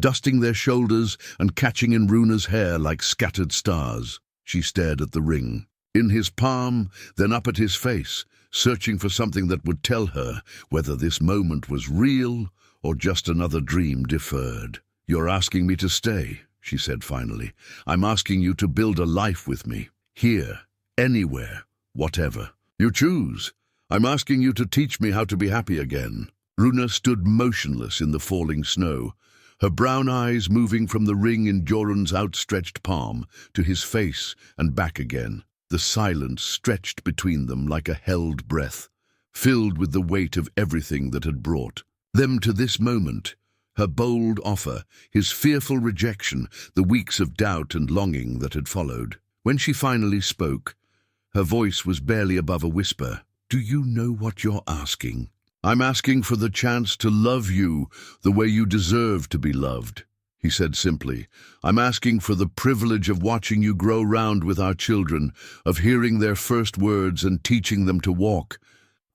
Speaker 1: dusting their shoulders and catching in Runa's hair like scattered stars. She stared at the ring, in his palm, then up at his face, searching for something that would tell her whether this moment was real or just another dream deferred. "You're asking me to stay," she said finally. "I'm asking you to build a life with me, here, anywhere, whatever. You choose. I'm asking you to teach me how to be happy again." Runa stood motionless in the falling snow, her brown eyes moving from the ring in Jorund's outstretched palm to his face and back again. The silence stretched between them like a held breath, filled with the weight of everything that had brought them to this moment. Her bold offer, his fearful rejection, the weeks of doubt and longing that had followed. When she finally spoke, her voice was barely above a whisper. "Do you know what you're asking?" "I'm asking for the chance to love you the way you deserve to be loved," he said simply. "I'm asking for the privilege of watching you grow round with our children, of hearing their first words and teaching them to walk.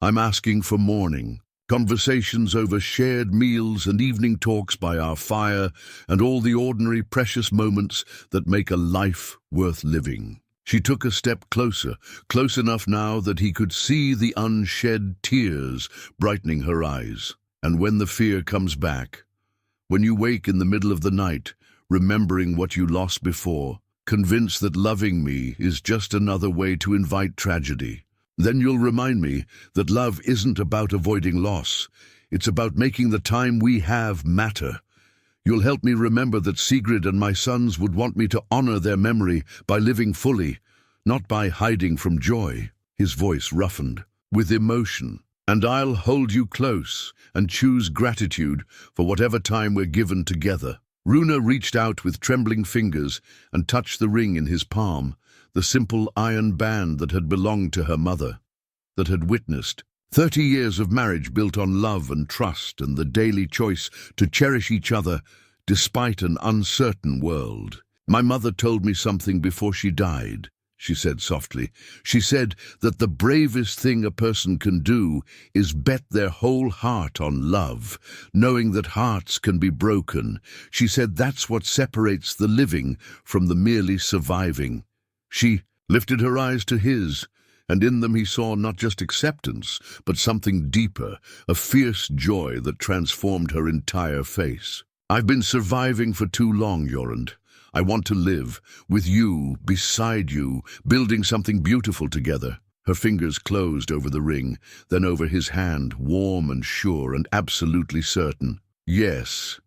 Speaker 1: I'm asking for morning, conversations over shared meals and evening talks by our fire, and all the ordinary precious moments that make a life worth living." She took a step closer, close enough now that he could see the unshed tears brightening her eyes. "And when the fear comes back, when you wake in the middle of the night, remembering what you lost before, convinced that loving me is just another way to invite tragedy, then you'll remind me that love isn't about avoiding loss. It's about making the time we have matter. You'll help me remember that Sigrid and my sons would want me to honor their memory by living fully, not by hiding from joy." His voice roughened with emotion. "And I'll hold you close and choose gratitude for whatever time we're given together." Runa reached out with trembling fingers and touched the ring in his palm, the simple iron band that had belonged to her mother, that had witnessed 30 years of marriage built on love and trust and the daily choice to cherish each other despite an uncertain world. "My mother told me something before she died," she said softly. "She said that the bravest thing a person can do is bet their whole heart on love, knowing that hearts can be broken. She said that's what separates the living from the merely surviving." She lifted her eyes to his, and in them he saw not just acceptance, but something deeper, a fierce joy that transformed her entire face. "I've been surviving for too long, Jorund. I want to live, with you, beside you, building something beautiful together." Her fingers closed over the ring, then over his hand, warm and sure and absolutely certain. "Yes,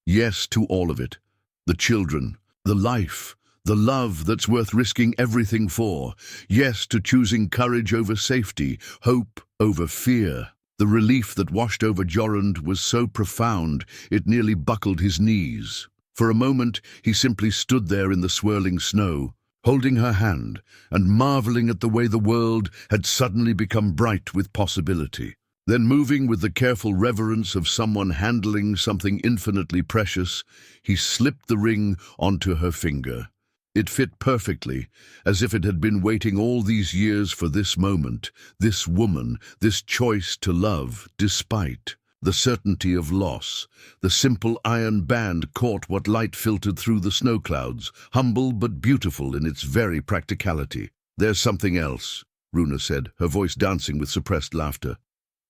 Speaker 1: yes to all of it. The children, the life, the love that's worth risking everything for. Yes to choosing courage over safety, hope over fear." The relief that washed over Jorund was so profound it nearly buckled his knees. For a moment he simply stood there in the swirling snow, holding her hand and marveling at the way the world had suddenly become bright with possibility. Then, moving with the careful reverence of someone handling something infinitely precious, he slipped the ring onto her finger. It fit perfectly, as if it had been waiting all these years for this moment, this woman, this choice to love, despite the certainty of loss. The simple iron band caught what light filtered through the snow clouds, humble but beautiful in its very practicality. "There's something else," Runa said, her voice dancing with suppressed laughter.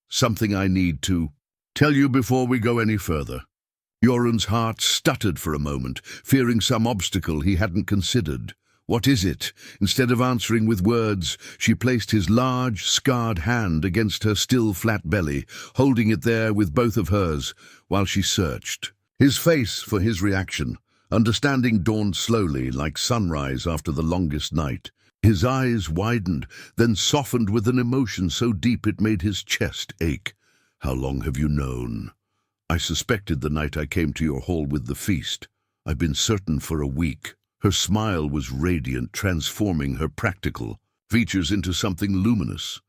Speaker 1: "Something I need to tell you before we go any further." Jorund's heart stuttered for a moment, fearing some obstacle he hadn't considered. "What is it?" Instead of answering with words, she placed his large, scarred hand against her still flat belly, holding it there with both of hers, while she searched his face for his reaction. Understanding dawned slowly, like sunrise after the longest night. His eyes widened, then softened with an emotion so deep it made his chest ache. "How long have you known?" "I suspected the night I came to your hall with the feast. I've been certain for a week." Her smile was radiant, transforming her practical features into something luminous.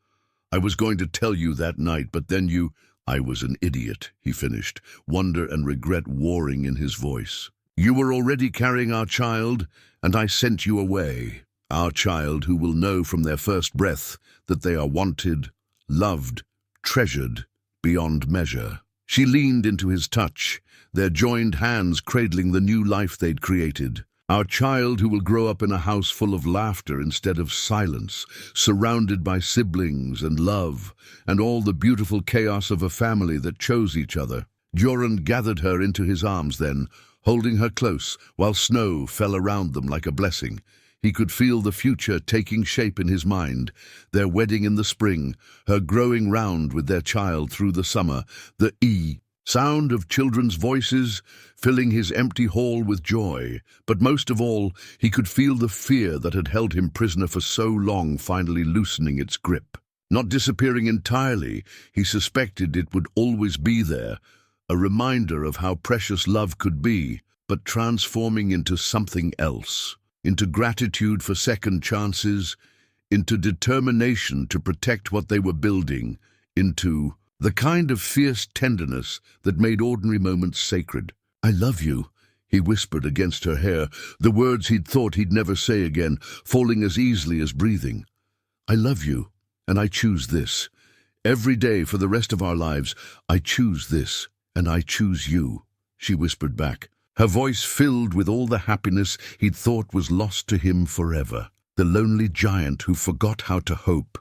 Speaker 1: "I was going to tell you that night, but then you—" "I was an idiot," he finished, wonder and regret warring in his voice. "You were already carrying our child, and I sent you away. Our child who will know from their first breath that they are wanted, loved, treasured beyond measure." She leaned into his touch, their joined hands cradling the new life they'd created. "Our child who will grow up in a house full of laughter instead of silence, surrounded by siblings and love, and all the beautiful chaos of a family that chose each other." Jorund gathered her into his arms then, holding her close, while snow fell around them like a blessing. He could feel the future taking shape in his mind, their wedding in the spring, her growing round with their child through the summer, the sound of children's voices filling his empty hall with joy. But most of all, he could feel the fear that had held him prisoner for so long finally loosening its grip. Not disappearing entirely, he suspected it would always be there, a reminder of how precious love could be, but transforming into something else. Into gratitude for second chances, into determination to protect what they were building, into the kind of fierce tenderness that made ordinary moments sacred. "I love you," he whispered against her hair, the words he'd thought he'd never say again, falling as easily as breathing. "I love you, and I choose this. Every day for the rest of our lives, I choose this, and I choose you," she whispered back, her voice filled with all the happiness he'd thought was lost to him forever. The lonely giant who forgot how to hope,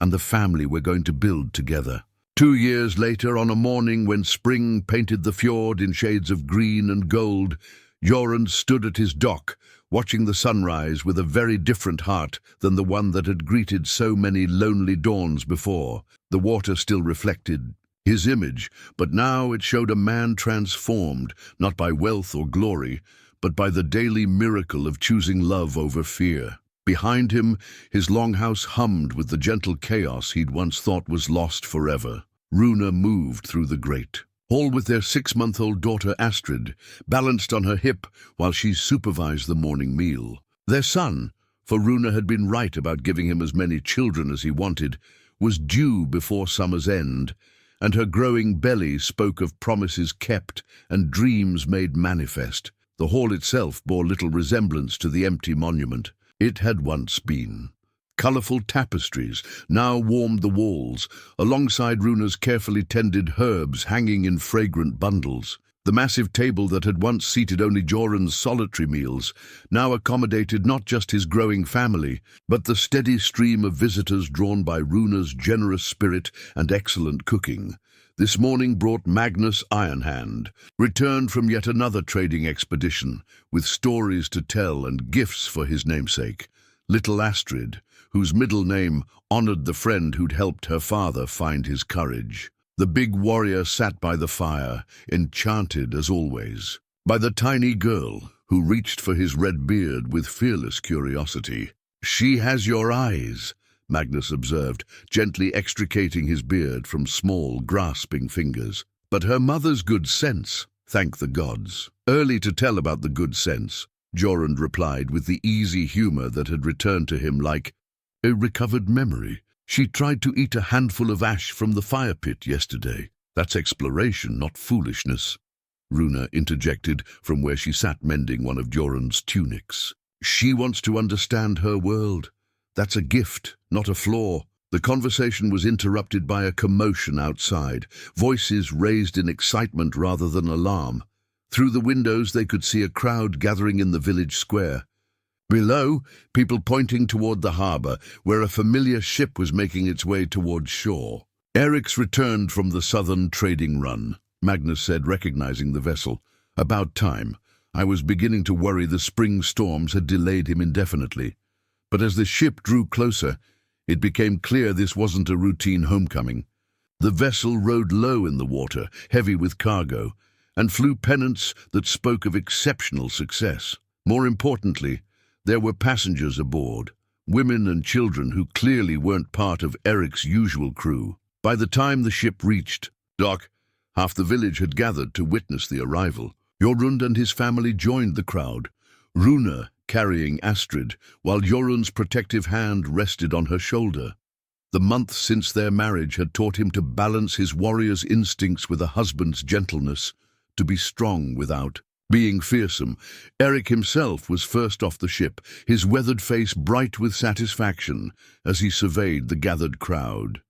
Speaker 1: and the family we're going to build together. 2 years later, on a morning when spring painted the fjord in shades of green and gold, Jorund stood at his dock, watching the sunrise with a very different heart than the one that had greeted so many lonely dawns before. The water still reflected his image, but now it showed a man transformed, not by wealth or glory, but by the daily miracle of choosing love over fear. Behind him, his longhouse hummed with the gentle chaos he'd once thought was lost forever. Runa moved through the grate, all with their 6-month-old daughter Astrid, balanced on her hip while she supervised the morning meal. Their son, for Runa had been right about giving him as many children as he wanted, was due before summer's end, and her growing belly spoke of promises kept and dreams made manifest. The hall itself bore little resemblance to the empty monument it had once been. Colourful tapestries now warmed the walls, alongside Runa's carefully tended herbs hanging in fragrant bundles. The massive table that had once seated only Jorund's solitary meals now accommodated not just his growing family, but the steady stream of visitors drawn by Runa's generous spirit and excellent cooking. This morning brought Magnus Ironhand, returned from yet another trading expedition, with stories to tell and gifts for his namesake, little Astrid, whose middle name honored the friend who'd helped her father find his courage. The big warrior sat by the fire, enchanted as always, by the tiny girl who reached for his red beard with fearless curiosity. "She has your eyes," Magnus observed, gently extricating his beard from small, grasping fingers. "But her mother's good sense, thank the gods." "Early to tell about the good sense," Jorund replied with the easy humor that had returned to him like a recovered memory. "She tried to eat a handful of ash from the fire pit yesterday. That's exploration, not foolishness," Runa interjected from where she sat mending one of Jorund's tunics. She wants to understand her world. That's a gift, not a flaw. The conversation was interrupted by a commotion outside, voices raised in excitement rather than alarm. Through the windows they could see a crowd gathering in the village square. Below, people pointing toward the harbour, where a familiar ship was making its way towards shore. Eric's returned from the southern trading run, Magnus said, recognizing the vessel. About time. I was beginning to worry the spring storms had delayed him indefinitely. But as the ship drew closer, it became clear this wasn't a routine homecoming. The vessel rode low in the water, heavy with cargo, and flew pennants that spoke of exceptional success. More importantly, there were passengers aboard, women and children who clearly weren't part of Eric's usual crew. By the time the ship reached dock, half the village had gathered to witness the arrival. Jorund and his family joined the crowd, Runa carrying Astrid, while Jorund's protective hand rested on her shoulder. The months since their marriage had taught him to balance his warrior's instincts with a husband's gentleness, to be strong without being fearsome. Eric himself was first off the ship, his weathered face bright with satisfaction as he surveyed the gathered crowd.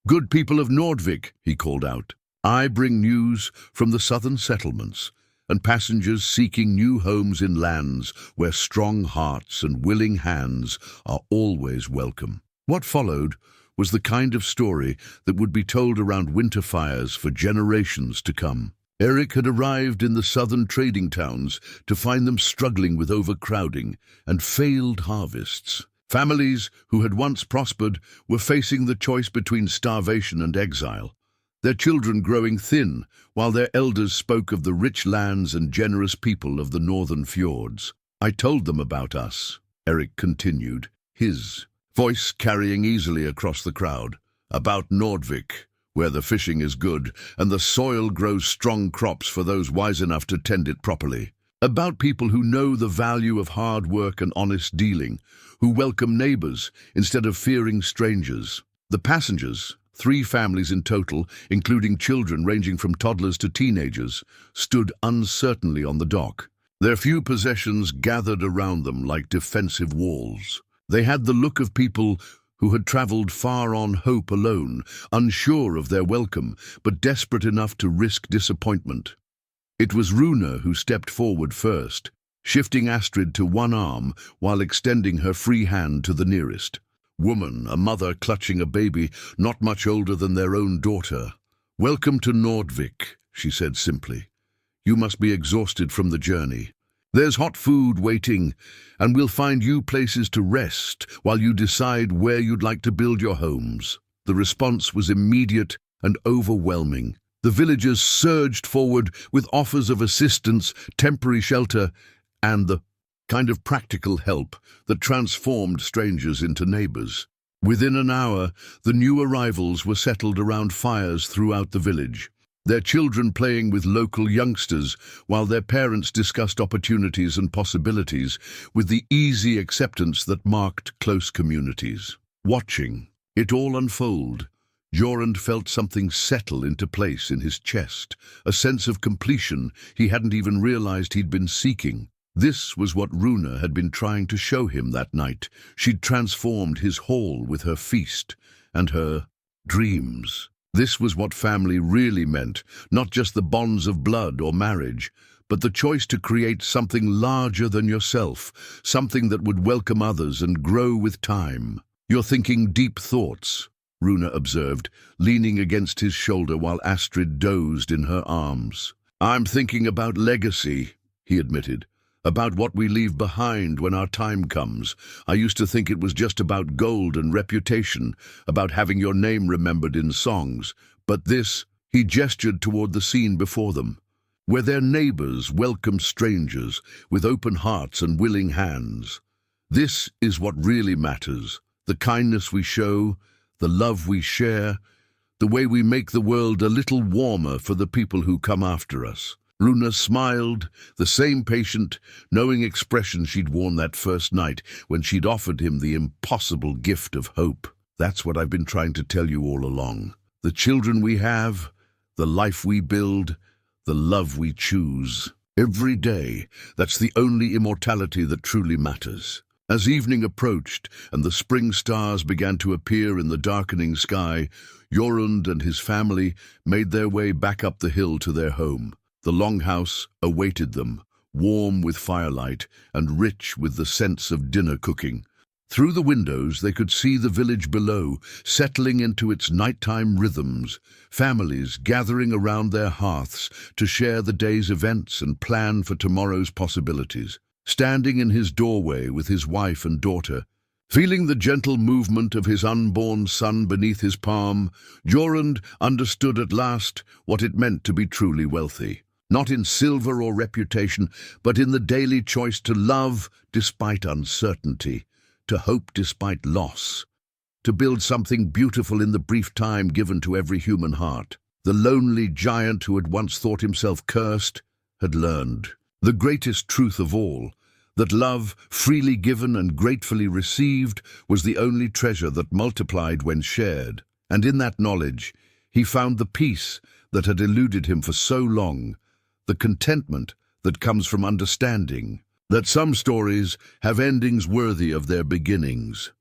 Speaker 1: "Good people of Nordvvic," he called out, "I bring news from the southern settlements, and passengers seeking new homes in lands where strong hearts and willing hands are always welcome." What followed was the kind of story that would be told around winter fires for generations to come. Eric had arrived in the southern trading towns to find them struggling with overcrowding and failed harvests. Families who had once prospered were facing the choice between starvation and exile, their children growing thin, while their elders spoke of the rich lands and generous people of the northern fjords. "I told them about us," Eric continued, his voice carrying easily across the crowd, "about Nordvvic, where the fishing is good and the soil grows strong crops for those wise enough to tend it properly. About people who know the value of hard work and honest dealing, who welcome neighbors instead of fearing strangers." The passengers, 3 families in total, including children ranging from toddlers to teenagers, stood uncertainly on the dock. Their few possessions gathered around them like defensive walls. They had the look of people who had traveled far on hope alone, unsure of their welcome, but desperate enough to risk disappointment. It was Runa who stepped forward first, shifting Astrid to one arm while extending her free hand to the nearest woman, a mother clutching a baby not much older than their own daughter. "Welcome to Nordvvic," she said simply. "You must be exhausted from the journey. There's hot food waiting, and we'll find you places to rest while you decide where you'd like to build your homes." The response was immediate and overwhelming. The villagers surged forward with offers of assistance, temporary shelter, and the kind of practical help that transformed strangers into neighbors. Within an hour, the new arrivals were settled around fires throughout the village, their children playing with local youngsters while their parents discussed opportunities and possibilities with the easy acceptance that marked close communities. Watching it all unfold, Jorund felt something settle into place in his chest, a sense of completion he hadn't even realized he'd been seeking. This was what Runa had been trying to show him that night. She'd transformed his hall with her feast and her dreams. This was what family really meant, not just the bonds of blood or marriage, but the choice to create something larger than yourself, something that would welcome others and grow with time. "You're thinking deep thoughts," Runa observed, leaning against his shoulder while Astrid dozed in her arms. "I'm thinking about legacy," he admitted. "About what we leave behind when our time comes. I used to think it was just about gold and reputation, about having your name remembered in songs. But this," he gestured toward the scene before them, "where their neighbors welcome strangers with open hearts and willing hands. This is what really matters. The kindness we show, the love we share, the way we make the world a little warmer for the people who come after us." Runa smiled, the same patient, knowing expression she'd worn that first night when she'd offered him the impossible gift of hope. "That's what I've been trying to tell you all along. The children we have, the life we build, the love we choose." Every day, that's the only immortality that truly matters. As evening approached and the spring stars began to appear in the darkening sky, Jorund and his family made their way back up the hill to their home. The longhouse awaited them, warm with firelight and rich with the sense of dinner cooking. Through the windows they could see the village below, settling into its nighttime rhythms, families gathering around their hearths to share the day's events and plan for tomorrow's possibilities. Standing in his doorway with his wife and daughter, feeling the gentle movement of his unborn son beneath his palm, Jorund understood at last what it meant to be truly wealthy. Not in silver or reputation, but in the daily choice to love despite uncertainty, to hope despite loss, to build something beautiful in the brief time given to every human heart. The lonely giant who had once thought himself cursed had learned the greatest truth of all, that love, freely given and gratefully received, was the only treasure that multiplied when shared. And in that knowledge, he found the peace that had eluded him for so long, the contentment that comes from understanding that some stories have endings worthy of their beginnings.